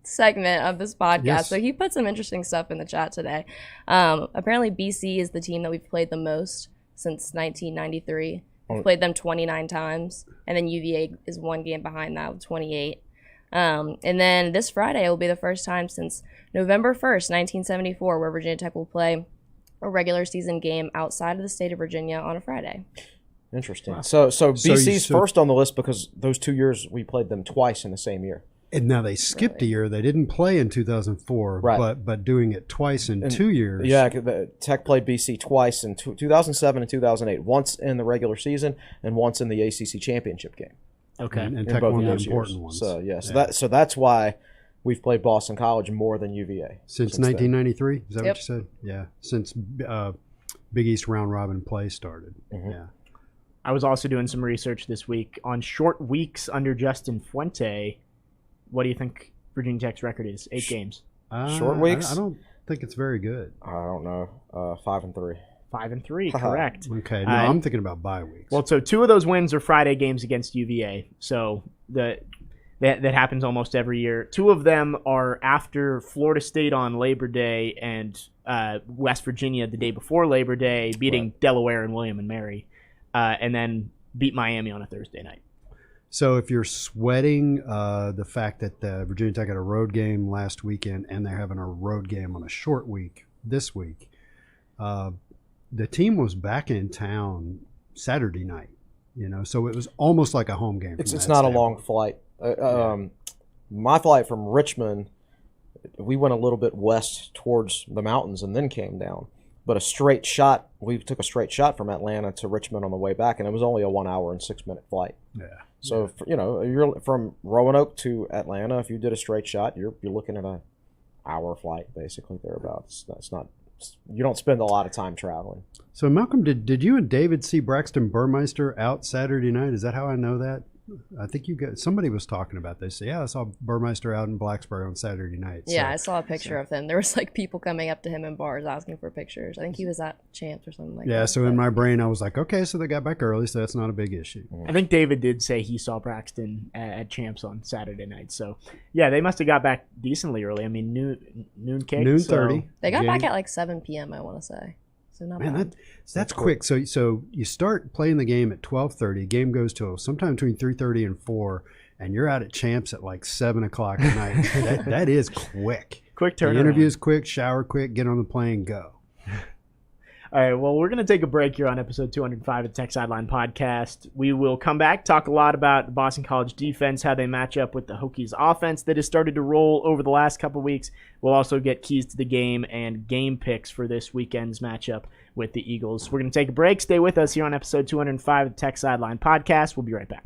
segment of this podcast. Yes. So he put some interesting stuff in the chat today. Apparently BC is the team that we've played the most since 1993. We've played them 29 times, and then UVA is one game behind that with 28. And then this Friday will be the first time since November 1st, 1974, where Virginia Tech will play a regular season game outside of the state of Virginia on a Friday. Interesting. Wow. So BC's first on the list because those 2 years we played them twice in the same year. And now they skipped a year. They didn't play in 2004, right. but doing it twice in 2 years. Yeah, Tech played BC twice in 2007 and 2008, once in the regular season and once in the ACC championship game. Okay, and Tech won the important ones. So that's why we've played Boston College more than UVA since 1993. Is that what you said? Yeah, since Big East round robin play started. Mm-hmm. Yeah. I was also doing some research this week on short weeks under Justin Fuente. What do you think Virginia Tech's record is? 8 games. Short weeks? I don't think it's very good. I don't know. 5-3. 5-3, correct. Okay, no, I'm thinking about bye weeks. Well, so 2 of those wins are Friday games against UVA. So that happens almost every year. 2 of them are after Florida State on Labor Day and West Virginia the day before Labor Day, beating Delaware and William and Mary, and then beat Miami on a Thursday night. So if you're sweating the fact that Virginia Tech had a road game last weekend and they're having a road game on a short week this week, the team was back in town Saturday night, so it was almost like a home game. It's not a long flight. My flight from Richmond, we went a little bit west towards the mountains and then came down. But we took a straight shot from Atlanta to Richmond on the way back, and it was only a 1 hour and 6-minute flight. Yeah. So you're from Roanoke to Atlanta. If you did a straight shot, you're looking at an hour flight, basically thereabouts. That's not. You don't spend a lot of time traveling. So Malcolm, did you and David see Braxton Burmeister out Saturday night? Is that how I know that? I think somebody was talking about this. Yeah, I saw Burmeister out in Blacksburg on Saturday night. Yeah, I saw a picture of him. There was people coming up to him in bars asking for pictures. I think he was at Champs or something like that. Yeah, so in my brain I was like, okay, so they got back early, so that's not a big issue. I think David did say he saw Braxton at Champs on Saturday night. So yeah, they must have got back decently early. I mean, noon kick. Noon 30. They got back at 7 p.m. I want to say. So not bad. That's quick. So you start playing the game at 12:30. Game goes till sometime between 3:30 and 4, and you're out at Champs at 7 o'clock at night. that is quick. Quick turnaround. The interview's quick, shower quick, get on the plane, go. All right, well, we're going to take a break here on episode 205 of the Tech Sideline Podcast. We will come back, talk a lot about the Boston College defense, how they match up with the Hokies offense that has started to roll over the last couple of weeks. We'll also get keys to the game and game picks for this weekend's matchup with the Eagles. We're going to take a break. Stay with us here on episode 205 of the Tech Sideline Podcast. We'll be right back.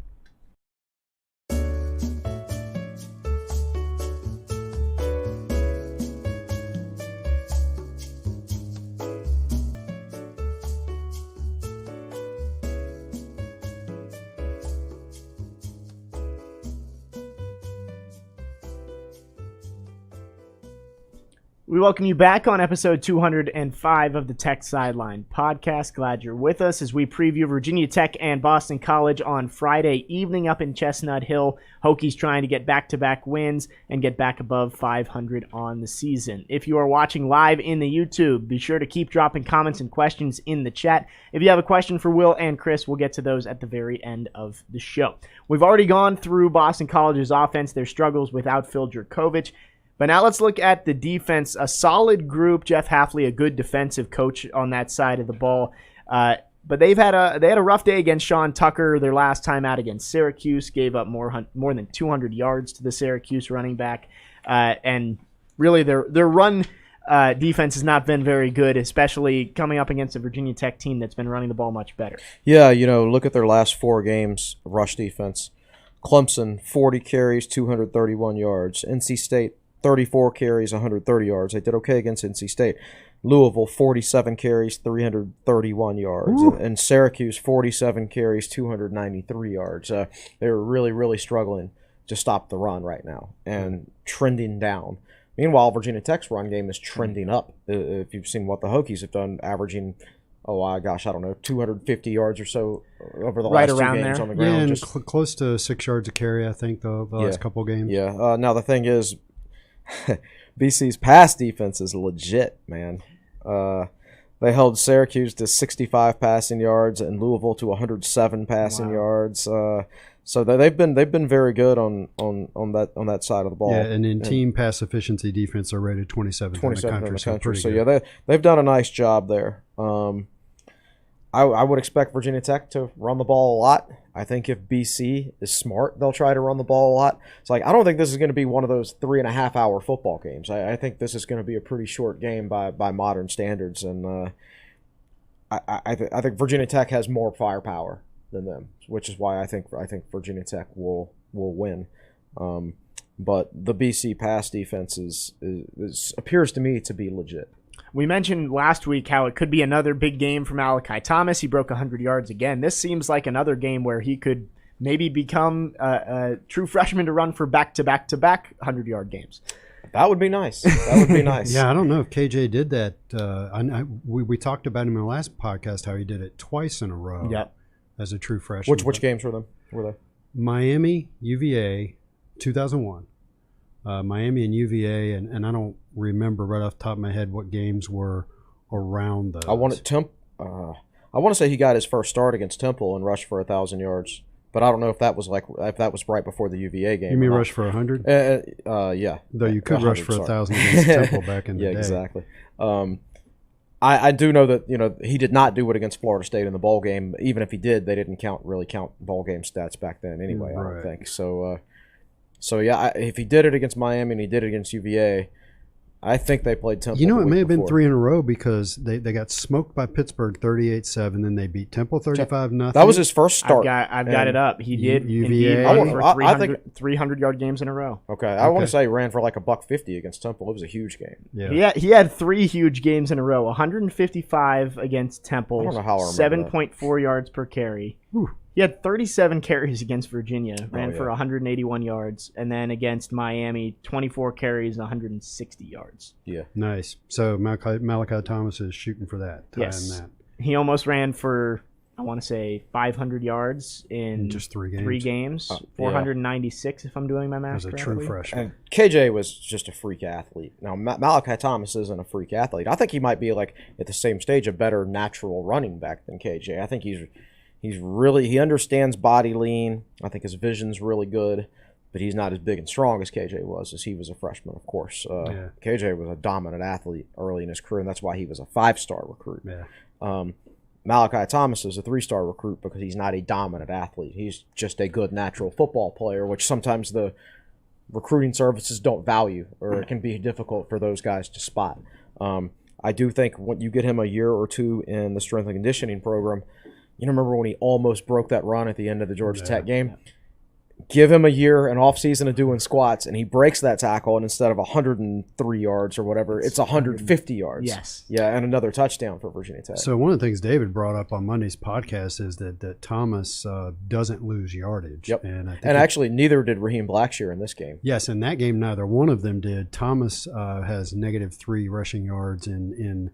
We welcome you back on episode 205 of the Tech Sideline Podcast. Glad you're with us as we preview Virginia Tech and Boston College on Friday evening up in Chestnut Hill. Hokies trying to get back-to-back wins and get back above 500 on the season. If you are watching live in the YouTube, be sure to keep dropping comments and questions in the chat. If you have a question for Will and Chris, we'll get to those at the very end of the show. We've already gone through Boston College's offense, their struggles without Phil Jurkovich. But now let's look at the defense. A solid group. Jeff Hafley, a good defensive coach on that side of the ball. But they had a rough day against Sean Tucker. Their last time out against Syracuse, gave up more than 200 yards to the Syracuse running back. And really their run defense has not been very good, especially coming up against a Virginia Tech team that's been running the ball much better. Yeah, look at their last 4 games, rush defense. Clemson, 40 carries, 231 yards. NC State, 34 carries, 130 yards. They did okay against NC State. Louisville, 47 carries, 331 yards. And Syracuse, 47 carries, 293 yards. They were really, really struggling to stop the run right now and trending down. Meanwhile, Virginia Tech's run game is trending up. If you've seen what the Hokies have done, averaging, 250 yards or so over the last 2 games on the ground. Yeah, and close to 6 yards a carry, I think, the last couple games. Yeah. Now, the thing is, BC's pass defense is legit, man. They held Syracuse to 65 passing yards and Louisville to 107 passing yards. So they've been very good on that side of the ball. Yeah, and in team pass efficiency defense, they're rated 27th in the country. So yeah, they've done a nice job there. I would expect Virginia Tech to run the ball a lot. I think if BC is smart, they'll try to run the ball a lot. It's like I don't think this is going to be one of those 3.5-hour football games. I think this is going to be a pretty short game by modern standards, and I think Virginia Tech has more firepower than them, which is why I think Virginia Tech will win. But the BC pass defense appears to me to be legit. We mentioned last week how it could be another big game for Malachi Thomas. He broke 100 yards again. This seems like another game where he could maybe become a true freshman to run for back-to-back 100-yard games. That would be nice. That would be nice. Yeah, I don't know if KJ did that. We talked about him in the last podcast, how he did it twice in a row as a true freshman. Which games were they? Miami, UVA, 2001. Miami and UVA, and I don't remember right off the top of my head what games were around those. I want to say he got his first start against Temple and rushed for 1,000 yards, but I don't know if that was right before the UVA game. You mean rush for 100? Yeah. Though you could rush for 1,000 against Temple back in the day. Yeah, exactly. I do know that he did not do it against Florida State in the bowl game. Even if he did, they didn't really count bowl game stats back then anyway. Right. I don't think so. So yeah, if he did it against Miami and he did it against UVA, I think they played Temple. It may have been 3 in a row because they got smoked by Pittsburgh 38-7. Then they beat Temple 35-0. That was his first start. I've got it up. He did UVA for 300-yard games in a row. Okay, I want to say he ran for like $150 against Temple. It was a huge game. Yeah, he had 3 huge games in a row. 155 against Temple. I don't know how I remember 7.4 yards per carry. Whew. He had 37 carries against Virginia, ran for 181 yards, and then against Miami, 24 carries and 160 yards. Yeah. Nice. So Malachi Thomas is shooting for that. Yes. He almost ran for, I want to say, 500 yards in just 3 games. 3 games, 496 if I'm doing my math correctly. As a true freshman. And KJ was just a freak athlete. Now, Malachi Thomas isn't a freak athlete. I think he might be, like, at the same stage, a better natural running back than KJ. I think he understands body lean. I think his vision's really good, but he's not as big and strong as KJ was as he was a freshman, of course. KJ was a dominant athlete early in his career, and that's why he was a 5-star recruit. Yeah. Malachi Thomas is a 3-star recruit because he's not a dominant athlete. He's just a good natural football player, which sometimes the recruiting services don't value, or it can be difficult for those guys to spot. I do think when you get him a year or two in the strength and conditioning program, you remember when he almost broke that run at the end of the Georgia Tech game? Yeah. Give him a year, an off-season of doing squats, and he breaks that tackle, and instead of 103 yards or whatever, it's 150 yards. Yes. Yeah, and another touchdown for Virginia Tech. So one of the things David brought up on Monday's podcast is that Thomas doesn't lose yardage. Yep. And actually, neither did Raheem Blackshear in this game. Yes, in that game, neither one of them did. Thomas has -3 rushing yards in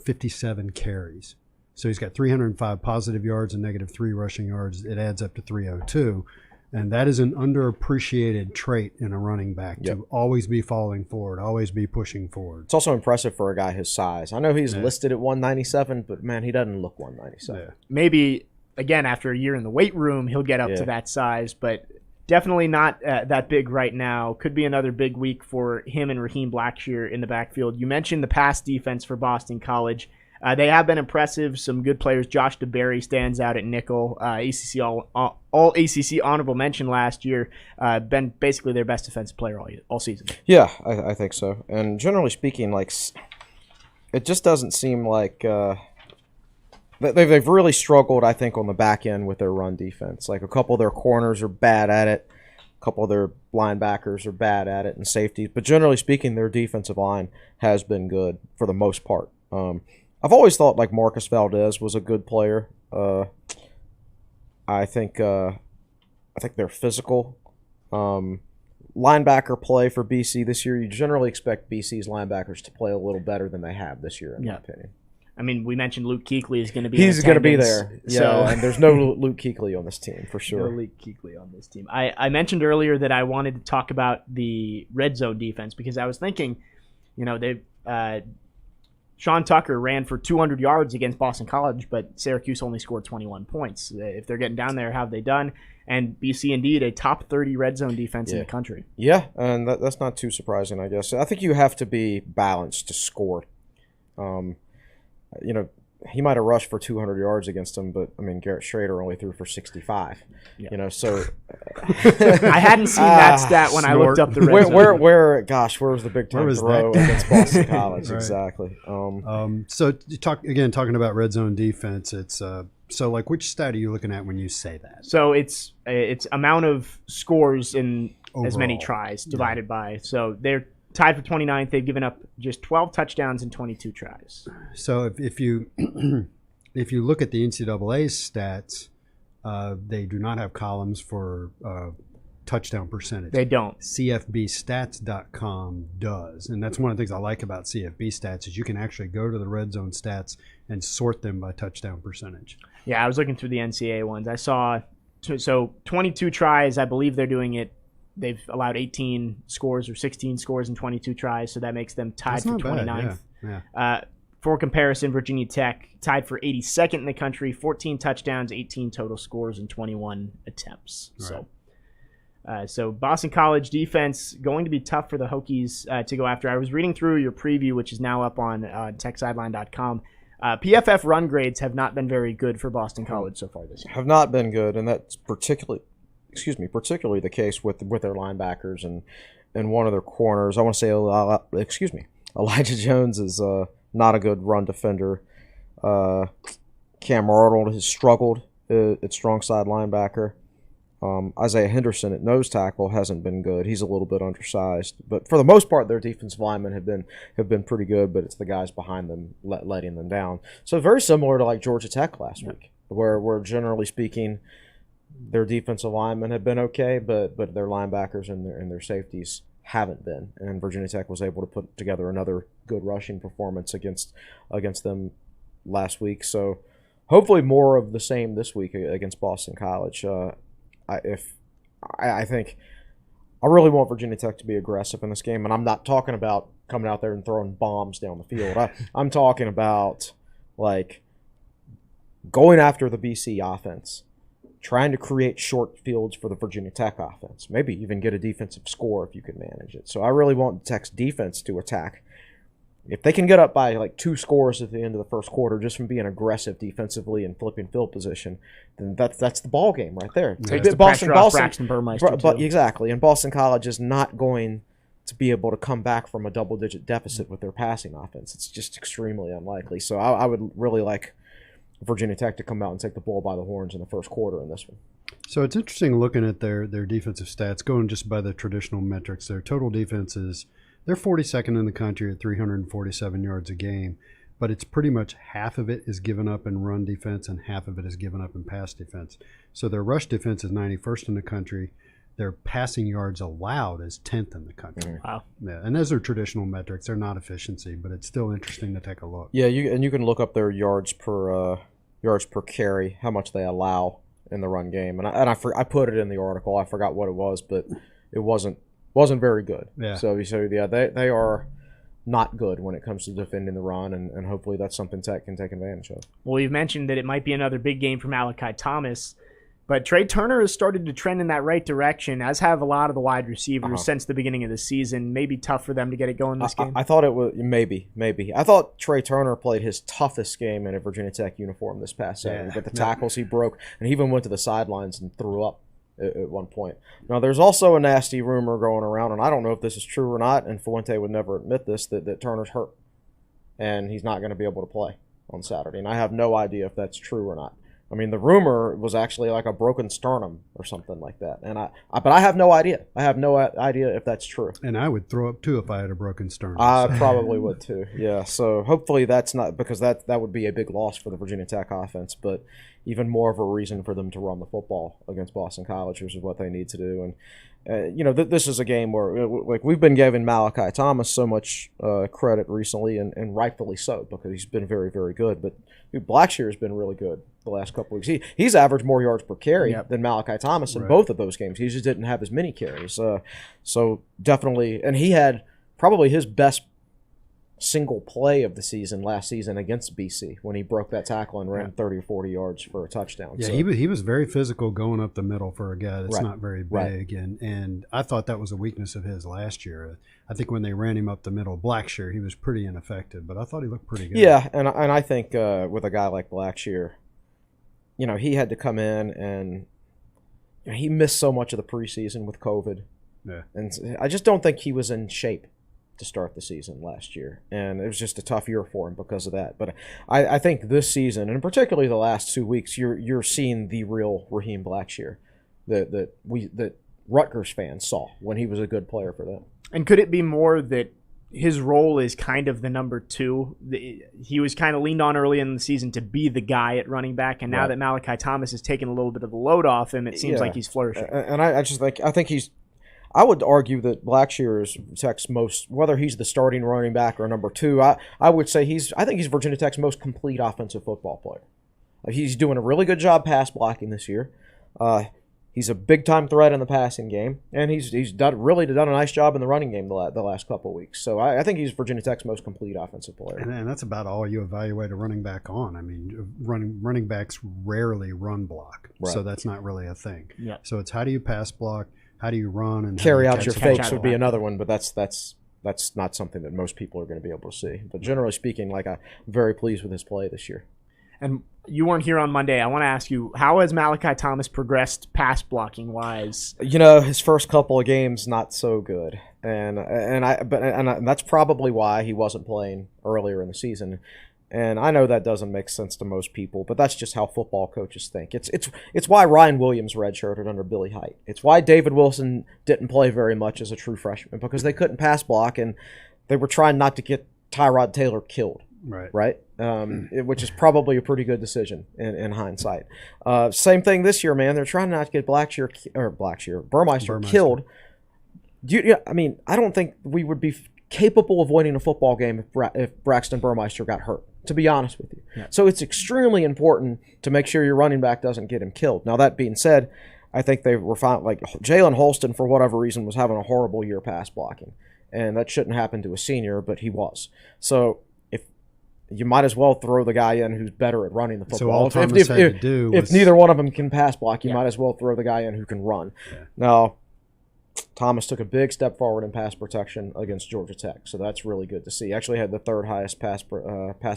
57 carries. So he's got 305 positive yards and -3 rushing yards. It adds up to 302. And that is an underappreciated trait in a running back, to always be falling forward, always be pushing forward. It's also impressive for a guy his size. I know he's listed at 197, but, man, he doesn't look 197. Yeah. Maybe, again, after a year in the weight room, he'll get up to that size, but definitely not that big right now. Could be another big week for him and Raheem Blackshear in the backfield. You mentioned the pass defense for Boston College. They have been impressive. Some good players. Josh DeBerry stands out at nickel. ACC all ACC honorable mention last year. Been basically their best defensive player all season. Yeah, I think so. And generally speaking, like, it just doesn't seem like they've really struggled, I think, on the back end with their run defense. Like, a couple of their corners are bad at it. A couple of their linebackers are bad at it, and safeties. But generally speaking, their defensive line has been good for the most part. I've always thought like Marcus Valdez was a good player. I think they're physical. Linebacker play for BC this year, you generally expect BC's linebackers to play a little better than they have this year, in my opinion. I mean, we mentioned Luke Kuechly is going to be. He's going to be there. Yeah, and there's no Luke Kuechly on this team for sure. No Luke Kuechly on this team. I mentioned earlier that I wanted to talk about the red zone defense because I was thinking, they've. Sean Tucker ran for 200 yards against Boston College, but Syracuse only scored 21 points. If they're getting down there, how have they done? And BC, indeed, a top 30 red zone defense in the country. Yeah, and that's not too surprising, I guess. I think you have to be balanced to score. He might have rushed for 200 yards against him, but, Garrett Schrader only threw for 65. Yeah. So I hadn't seen that stat when I looked up the red zone. Where was the big time throw against Boston College? Right. Exactly. So talking about red zone defense, it's so like which stat are you looking at when you say that? So it's amount of scores in Overall. as many tries divided by. So they're tied for 29th. They've given up just 12 touchdowns in 22 tries. So if you if you look at the NCAA stats, they do not have columns for touchdown percentage. They don't. CFBstats.com does, and that's one of the things I like about CFB stats is you can actually go to the red zone stats and sort them by touchdown percentage. Yeah, I was looking through the NCAA ones. I saw 22 tries. I believe they're doing it. They've allowed 18 scores or 16 scores in 22 tries, so that makes them tied for 29th. Yeah. For comparison, Virginia Tech tied for 82nd in the country, 14 touchdowns, 18 total scores, and 21 attempts. Right. So Boston College defense going to be tough for the Hokies to go after. I was reading through your preview, which is now up on techsideline.com. PFF run grades have not been very good for Boston College so far this year. Have not been good, and that's particularly the case with their linebackers and one of their corners. I want to say, Elijah Jones is not a good run defender. Cam Arnold has struggled at strong side linebacker. Isaiah Henderson at nose tackle hasn't been good. He's a little bit undersized, but for the most part, their defensive linemen have been pretty good. But it's the guys behind them letting them down. So very similar to like Georgia Tech last week, where generally speaking, their defensive linemen have been okay, but their linebackers and their safeties haven't been. And Virginia Tech was able to put together another good rushing performance against them last week. So hopefully more of the same this week against Boston College. I think I really want Virginia Tech to be aggressive in this game, and I'm not talking about coming out there and throwing bombs down the field. I'm talking about like going after the BC offense, trying to create short fields for the Virginia Tech offense, maybe even get a defensive score if you can manage it. So I really want Tech's defense to attack. If they can get up by like 2 scores at the end of the first quarter just from being aggressive defensively and flipping field position, then that's the ball game right there. Takes the pressure off Braxton Burmeister, too. Exactly, and Boston College is not going to be able to come back from a double-digit deficit with their passing offense. It's just extremely unlikely. So I would really like Virginia Tech to come out and take the bull by the horns in the first quarter in this one. So it's interesting looking at their defensive stats, going just by the traditional metrics. Their total defense is they're 42nd in the country at 347 yards a game, but it's pretty much half of it is given up in run defense and half of it is given up in pass defense. So their rush defense is 91st in the country. Their passing yards allowed is 10th in the country. Wow. Yeah, and those are traditional metrics. They're not efficiency, but it's still interesting to take a look. Yeah, you can look up their yards per carry, how much they allow in the run game, and I put it in the article. I forgot what it was, but it wasn't very good. Yeah. So yeah, they are not good when it comes to defending the run, and hopefully that's something Tech can take advantage of. Well, you've mentioned that it might be another big game for Malachi Thomas, but Trey Turner has started to trend in that right direction, as have a lot of the wide receivers since the beginning of the season. Maybe tough for them to get it going this game. I thought it was maybe. I thought Trey Turner played his toughest game in a Virginia Tech uniform this past Saturday. But the tackles he broke, and he even went to the sidelines and threw up at one point. Now, there's also a nasty rumor going around, and I don't know if this is true or not, and Fuente would never admit this, that Turner's hurt, and he's not going to be able to play on Saturday. And I have no idea if that's true or not. I mean, the rumor was actually like a broken sternum or something like that, but I have no idea. I have no idea if that's true. And I would throw up too if I had a broken sternum. I probably would too. Yeah. So hopefully that's not, because that would be a big loss for the Virginia Tech offense, but even more of a reason for them to run the football against Boston College, which is what they need to do. And this is a game where like we've been giving Malachi Thomas so much credit recently, and rightfully so, because he's been very, very good. But Blackshear has been really good the last couple of weeks. He's averaged more yards per carry than Malachi Thomas in both of those games. He just didn't have as many carries. So definitely, and he had probably his best single play of the season last season against BC when he broke that tackle and ran 30 or 40 yards for a touchdown. Yeah, so. he was very physical going up the middle for a guy that's not very big, Right. and I thought that was a weakness of his last year. I think when they ran him up the middle, Blackshear, he was pretty ineffective, but I thought he looked pretty good. Yeah, and I think with a guy like Blackshear, he had to come in and he missed so much of the preseason with COVID. Yeah. And I just don't think he was in shape to start the season last year, and it was just a tough year for him because of that. But I think this season, and particularly the last 2 weeks, you're seeing the real Raheem Blackshear that Rutgers fans saw when he was a good player for them. And could it be more that his role is kind of the number two? He was kind of leaned on early in the season to be the guy at running back, and now that Malachi Thomas has taken a little bit of the load off him, it seems like he's flourishing. And I think he's. I would argue that Blackshear is Tech's most, whether he's the starting running back or number two, I would say I think he's Virginia Tech's most complete offensive football player. He's doing a really good job pass blocking this year. He's a big-time threat in the passing game, and he's really done a nice job in the running game the last couple of weeks. So I think he's Virginia Tech's most complete offensive player. And that's about all you evaluate a running back on. I mean, running backs rarely run block, so that's not really a thing. Yeah. So it's how do you pass block, how do you run, and carry out your fakes out would be another one, but that's not something that most people are going to be able to see. But generally speaking, I'm very pleased with his play this year. And you weren't here on Monday. I want to ask you, how has Malachi Thomas progressed pass blocking wise? His first couple of games not so good, and that's probably why he wasn't playing earlier in the season. And I know that doesn't make sense to most people, but that's just how football coaches think. It's why Ryan Williams redshirted under Billy Height. It's why David Wilson didn't play very much as a true freshman, because they couldn't pass block and they were trying not to get Tyrod Taylor killed. Right. Which is probably a pretty good decision in hindsight. Same thing this year, man. They're trying not to get Burmeister killed. I don't think we would be capable of winning a football game if Braxton Burmeister got hurt, to be honest with you. Yeah. So it's extremely important to make sure your running back doesn't get him killed. Now, that being said, I think they were fine. Jalen Holston, for whatever reason, was having a horrible year pass blocking, and that shouldn't happen to a senior, but he was. So you might as well throw the guy in who's better at running the football. So all Thomas had to do was, if neither one of them can pass block, you might as well throw the guy in who can run. Yeah. Now, Thomas took a big step forward in pass protection against Georgia Tech, so that's really good to see. Actually had the third highest pass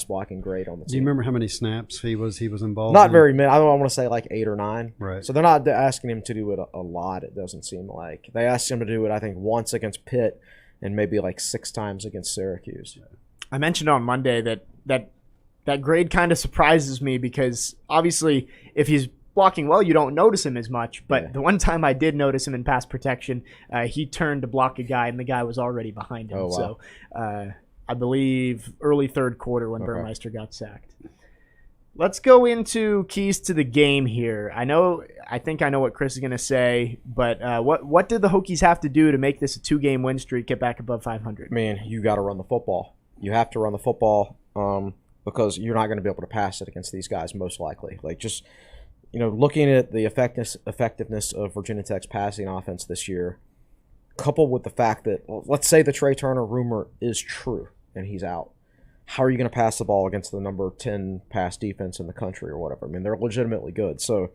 blocking grade on the team. Do you remember how many snaps he was involved Not in? very many. I don't want to say 8 or 9. Right. So they're not asking him to do it a lot, it doesn't seem like. They asked him to do it, I think, once against Pitt and maybe 6 times against Syracuse. I mentioned on Monday that grade kind of surprises me because obviously if he's blocking well, you don't notice him as much. But the one time I did notice him in pass protection, he turned to block a guy and the guy was already behind him. Oh, wow. So I believe early third quarter when Burmeister got sacked. Let's go into keys to the game here. I think I know what Chris is going to say, but what did the Hokies have to do to make this a 2-game win streak, get back above 500? Man, you got to run the football. You have to run the football because you're not going to be able to pass it against these guys most likely. Looking at the effectiveness of Virginia Tech's passing offense this year, coupled with the fact that, let's say the Trey Turner rumor is true and he's out. How are you going to pass the ball against the number 10 pass defense in the country or whatever? I mean, they're legitimately good. So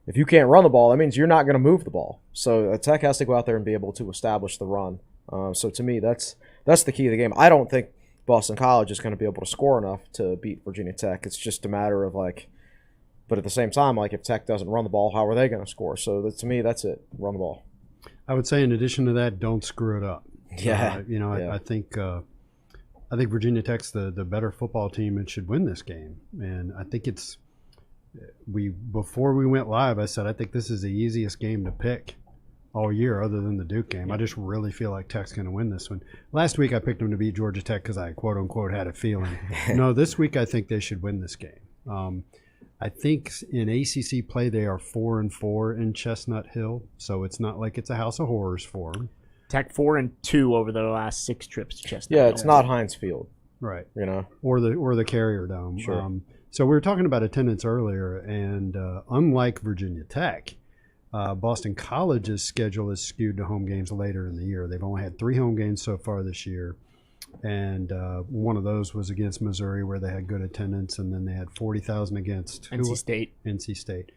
if you can't run the ball, that means you're not going to move the ball. So Tech has to go out there and be able to establish the run. So to me, that's the key to the game. I don't think Boston College is going to be able to score enough to beat Virginia Tech. It's just a matter of but at the same time, if Tech doesn't run the ball, how are they going to score? So to me, that's it. Run the ball. I would say in addition to that, don't screw it up. Yeah. I think Virginia Tech's the better football team and should win this game. And I think before we went live, I said I think this is the easiest game to pick all year other than the Duke game. I just really feel like Tech's going to win this one. Last week I picked them to beat Georgia Tech because I quote-unquote had a feeling. No, this week I think they should win this game. I think in ACC play they are 4-4 in Chestnut Hill, so it's not like it's a house of horrors for them. Tech 4-2 over their last 6 trips to Chestnut Hill. Yeah, it's not Heinz Field. Right. Or the Carrier Dome. Sure. So we were talking about attendance earlier, and unlike Virginia Tech, Boston College's schedule is skewed to home games later in the year. They've only had 3 home games so far this year. And one of those was against Missouri, where they had good attendance, and then they had 40,000 against NC State. NC State.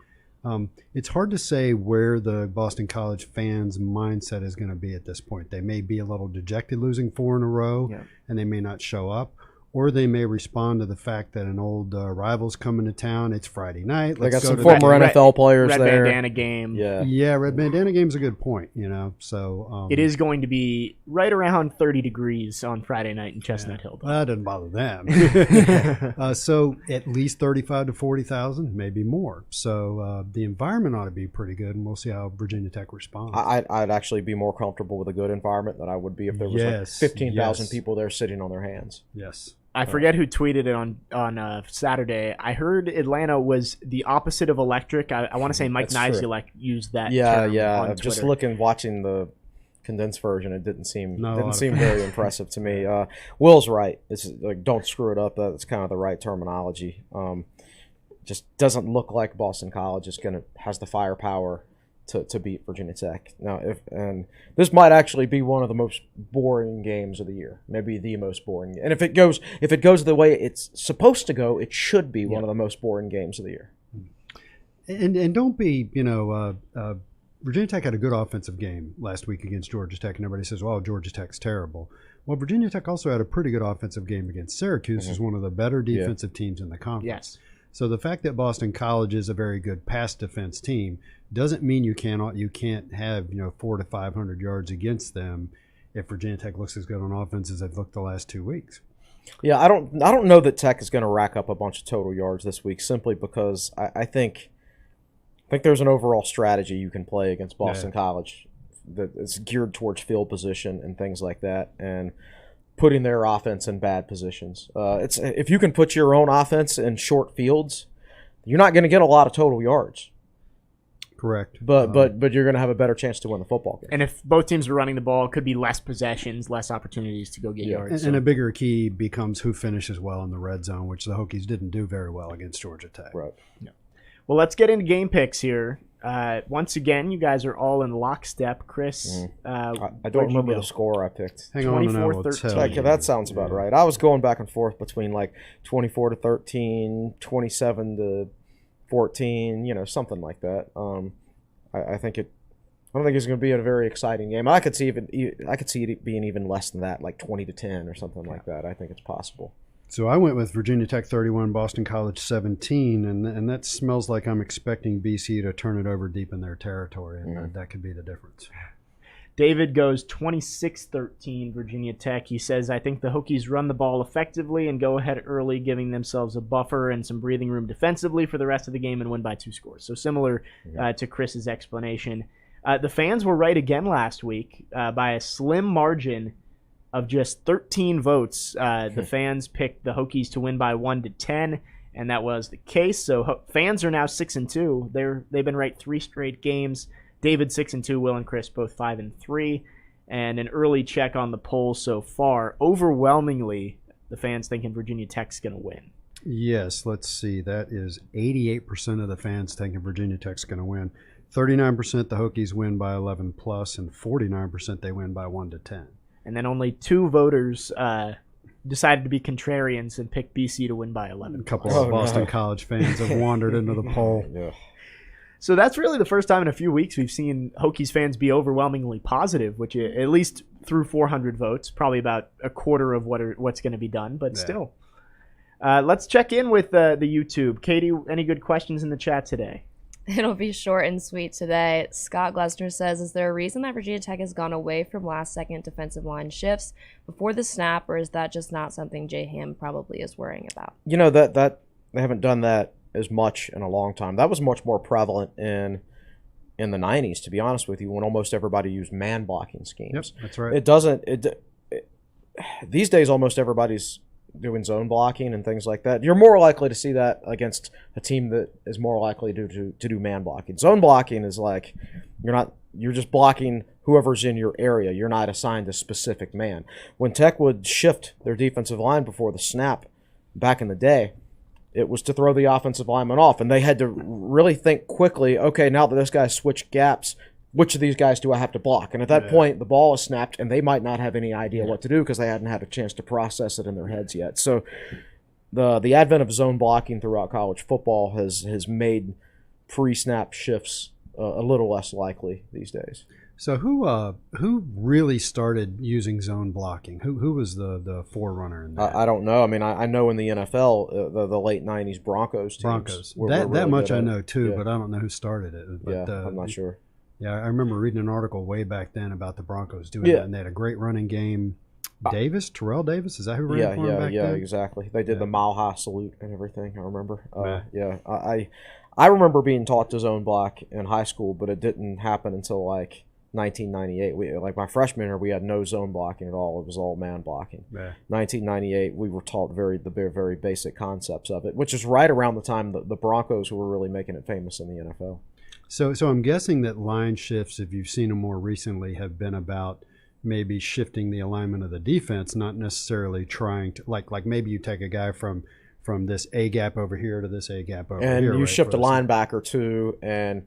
It's hard to say where the Boston College fans' mindset is going to be at this point. They may be a little dejected losing 4 in a row, and they may not show up. Or they may respond to the fact that an old rival's coming to town. It's Friday night. They got some former NFL players Red there. Red bandana game. Yeah, red bandana game's a good point, So it is going to be right around 30 degrees on Friday night in Chestnut Hill. Well, that doesn't bother them. So at least 35 to 40,000, maybe more. So the environment ought to be pretty good, and we'll see how Virginia Tech responds. I'd actually be more comfortable with a good environment than I would be if there was like 15,000 people there sitting on their hands. Yes. I forget who tweeted it on Saturday. I heard Atlanta was the opposite of electric. I want to say Mike Niziolek used that term on Twitter. Just watching the condensed version, it didn't seem very impressive to me. Will's right. It's like, don't screw it up. That's kind of the right terminology. Just doesn't look like Boston College has the firepower to beat Virginia Tech. Now, and this might actually be one of the most boring games of the year, maybe the most boring. And if it goes the way it's supposed to go, it should be one of the most boring games of the year. And don't be, Virginia Tech had a good offensive game last week against Georgia Tech, and everybody says, "Well, Georgia Tech's terrible." Well, Virginia Tech also had a pretty good offensive game against Syracuse, who's one of the better defensive teams in the conference. Yes. So the fact that Boston College is a very good pass defense team doesn't mean you can't have 400 to 500 yards against them if Virginia Tech looks as good on offense as they've looked the last 2 weeks. Yeah, I don't know that Tech is going to rack up a bunch of total yards this week, simply because I think there's an overall strategy you can play against Boston College that is geared towards field position and things like that, and putting their offense in bad positions. If you can put your own offense in short fields, you're not going to get a lot of total yards. Correct. But you're going to have a better chance to win the football game. And if both teams are running the ball, it could be less possessions, less opportunities to go get yards. And a bigger key becomes who finishes well in the red zone, which the Hokies didn't do very well against Georgia Tech. Right. Yeah. Well, let's get into game picks here. Once again, you guys are all in lockstep. Chris, I don't remember the score I picked. Hang on, and I will tell you. That sounds about right. I was going back and forth between like 24 to 13, 27 to 14, something like that. I don't think it's going to be a very exciting game. I could see it being even less than that, like 20 to 10 or something like that. I think it's possible. So I went with Virginia Tech 31, Boston College 17, and that smells like I'm expecting BC to turn it over deep in their territory, and that could be the difference. David goes 26-13 Virginia Tech. He says, I think the Hokies run the ball effectively and go ahead early, giving themselves a buffer and some breathing room defensively for the rest of the game and win by 2 scores. So similar to Chris's explanation. The fans were right again last week by a slim margin of just 13 votes. The fans picked the Hokies to win by 1-10, and that was the case. So fans are now 6-2. They've been right 3 straight games. David 6-2, Will and Chris both 5-3, and an early check on the poll so far. Overwhelmingly, the fans thinking Virginia Tech's going to win. Yes, let's see. That is 88% of the fans thinking Virginia Tech's going to win. 39% the Hokies win by 11 plus, and 49% they win by 1-10. And then only 2 voters decided to be contrarians and picked BC to win by 11. A couple of Boston College fans have wandered into the poll. Yeah. So that's really the first time in a few weeks we've seen Hokies fans be overwhelmingly positive, which at least through 400 votes, probably about a quarter of what's going to be done, but still. Let's check in with the YouTube. Katie, any good questions in the chat today? It'll be short and sweet today. Scott Glessner says, is there a reason that Virginia Tech has gone away from last-second defensive line shifts before the snap, or is that just not something Jay Ham probably is worrying about? That they haven't done that as much in a long time. That was much more prevalent in the 90s, to be honest with you, when almost everybody used man-blocking schemes. Yep, that's right. These days, almost everybody's doing zone blocking and things like that. You're more likely to see that against a team that is more likely to do man blocking. Zone blocking is like you're just blocking whoever's in your area. You're not assigned a specific man. When Tech would shift their defensive line before the snap back in the day, it was to throw the offensive lineman off, and they had to really think quickly, okay, now that this guy's switched gaps which of these guys do I have to block? And at that point, the ball is snapped, and they might not have any idea what to do because they hadn't had a chance to process it in their heads yet. So the advent of zone blocking throughout college football has made pre-snap shifts a little less likely these days. So who really started using zone blocking? Who was the forerunner in that? I don't know. I mean, I know in the NFL, the late '90s Broncos teams. Were that really much I good know too, but I don't know who started it. But, I'm not sure. Yeah, I remember reading an article way back then about the Broncos doing that, and they had a great running game. Terrell Davis, is that who ran for him back then? Yeah, exactly. They did the mile high salute and everything. I remember. I remember being taught to zone block in high school, but it didn't happen until like 1998. Like my freshman year, we had no zone blocking at all. It was all man blocking. 1998, we were taught the very basic concepts of it, which is right around the time the Broncos were really making it famous in the NFL. So I'm guessing that line shifts, if you've seen them more recently, have been about maybe shifting the alignment of the defense, not necessarily trying to like maybe you take a guy from this A gap over here to this A gap over here. And you shift a linebacker too, and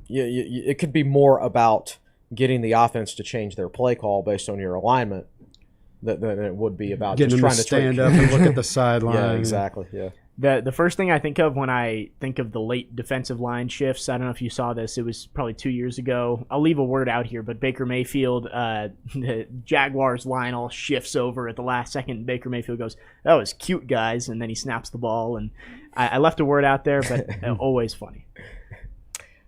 it could be more about getting the offense to change their play call based on your alignment than it would be about getting just them trying to stand up and look at the sideline. Yeah, exactly. Yeah. The first thing I think of when I think of the late defensive line shifts, I don't know if you saw this, it was probably 2 years ago. I'll leave a word out here, but Baker Mayfield, the Jaguars line all shifts over at the last second. Baker Mayfield goes, "That was cute, guys," and then he snaps the ball. And I left a word out there, but always funny.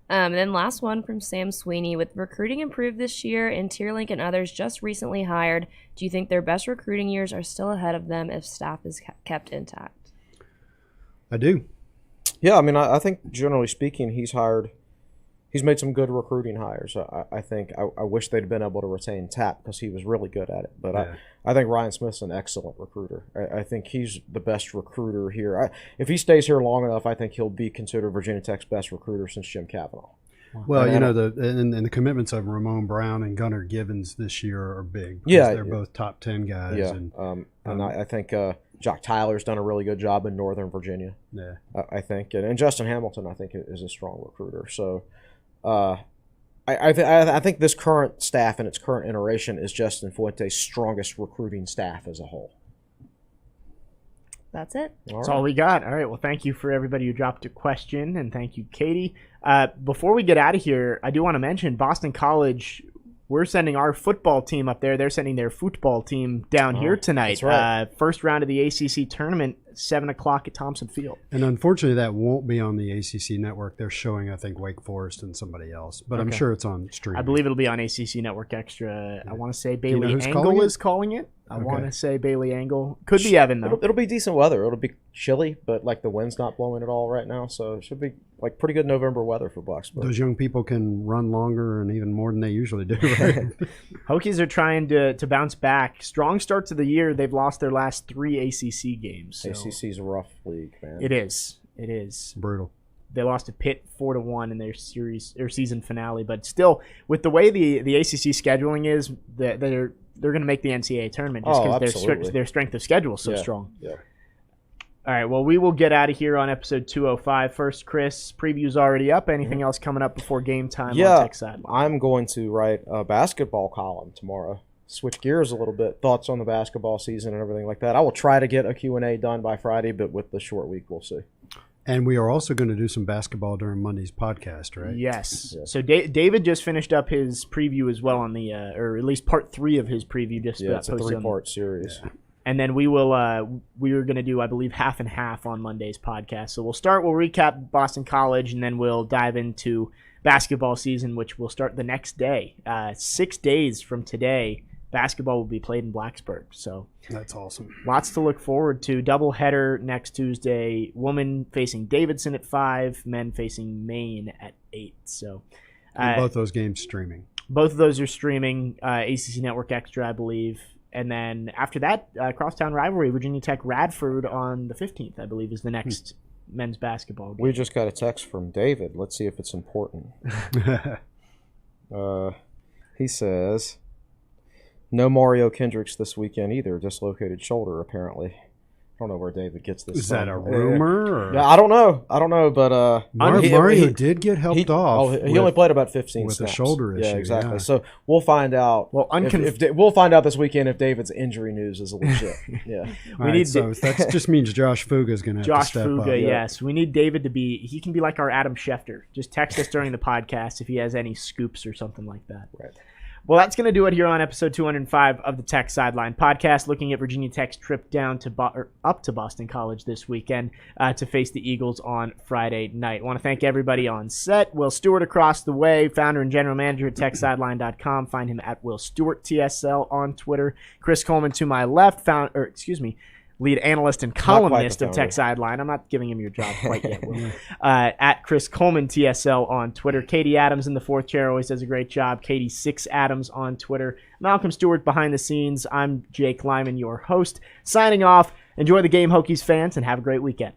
And then last one from Sam Sweeney. With recruiting improved this year and Tierlink and others just recently hired, do you think their best recruiting years are still ahead of them if staff is kept intact? I do. Yeah, I mean, I think generally speaking, he's made some good recruiting hires. I think I wish they'd been able to retain Tapp because he was really good at it. But I think Ryan Smith's an excellent recruiter. I think he's the best recruiter here. If he stays here long enough, I think he'll be considered Virginia Tech's best recruiter since Jim Kavanaugh. Well, the commitments of Ramon Brown and Gunnar Givens this year are big. They're both top 10 guys. Yeah, and I think Jock Tyler's done a really good job in Northern Virginia. Yeah, I think, and Justin Hamilton, I think, is a strong recruiter. So, I think this current staff and its current iteration is Justin Fuente's strongest recruiting staff as a whole. That's it. That's all we got. All right. Well, thank you for everybody who dropped a question, and thank you, Katie. Before we get out of here, I do want to mention Boston College. We're sending our football team up there. They're sending their football team down here tonight. That's right. First round of the ACC tournament, 7 o'clock at Thompson Field. And unfortunately, that won't be on the ACC network. They're showing, I think, Wake Forest and somebody else. But I'm sure it's on stream. I believe it'll be on ACC Network Extra. I want to say Bailey Angle is calling it. I want to say Bailey Angle. Could be Evan, though. It'll be decent weather. It'll be chilly, but like the wind's not blowing at all right now. So it should be like pretty good November weather for Blacksburg. Those young people can run longer and even more than they usually do, right? Hokies are trying to bounce back. Strong start to the year. They've lost their last 3 ACC games. So. ACC's a rough league, man. It is. Brutal. They lost to Pitt 4-1 in their season finale, but still, with the way the ACC scheduling is, they're going to make the NCAA tournament just because their strength of schedule is so strong. Yeah. All right, well, we will get out of here on episode 205. First, Chris, preview's already up. Anything else coming up before game time on Tech Sideline? I'm going to write a basketball column tomorrow. Switch gears a little bit. Thoughts on the basketball season and everything like that. I will try to get a Q&A done by Friday, but with the short week, we'll see. And we are also going to do some basketball during Monday's podcast, right? Yes. So David just finished up his preview as well on the, or at least part 3 of his preview. It's a 3-part series. Yeah. And then we are going to do, I believe, half and half on Monday's podcast. So we'll recap Boston College, and then we'll dive into basketball season, which will start the next day. 6 days from today, basketball will be played in Blacksburg. So that's awesome. Lots to look forward to. Doubleheader next Tuesday. Women facing Davidson at 5. Men facing Maine at 8. So both those games streaming. Both of those are streaming. ACC Network Extra, I believe. And then after that, crosstown rivalry, Virginia Tech Radford on the 15th, I believe, is the next men's basketball game. We just got a text from David. Let's see if it's important. He says, no Mario Kendricks this weekend either. Dislocated shoulder, apparently. don't know where David gets this. Is that a rumor? Or? Yeah, I don't know, but Mario did get helped off. He only played about 15 with snaps. a shoulder issue. Yeah, exactly. So we'll find out. Well, we'll find out this weekend if David's injury news is legit. Yeah, so that just means Josh Fuga is going to have to step up. Yes, we need David to be. He can be like our Adam Schefter. Just text us during the podcast if he has any scoops or something like that. Right. Well, that's going to do it here on episode 205 of the Tech Sideline podcast, looking at Virginia Tech's trip down to up to Boston College this weekend to face the Eagles on Friday night. I want to thank everybody on set. Will Stewart across the way, founder and general manager at TechSideline.com. Find him at Will Stewart TSL on Twitter. Chris Coleman to my left, lead analyst and columnist of Tech Sideline. I'm not giving him your job quite yet, Will. At Chris Coleman TSL on Twitter. Katie Adams in the fourth chair always does a great job. Katie 6 Adams on Twitter. Malcolm Stewart behind the scenes. I'm Jake Lyman, your host. Signing off. Enjoy the game, Hokies fans, and have a great weekend.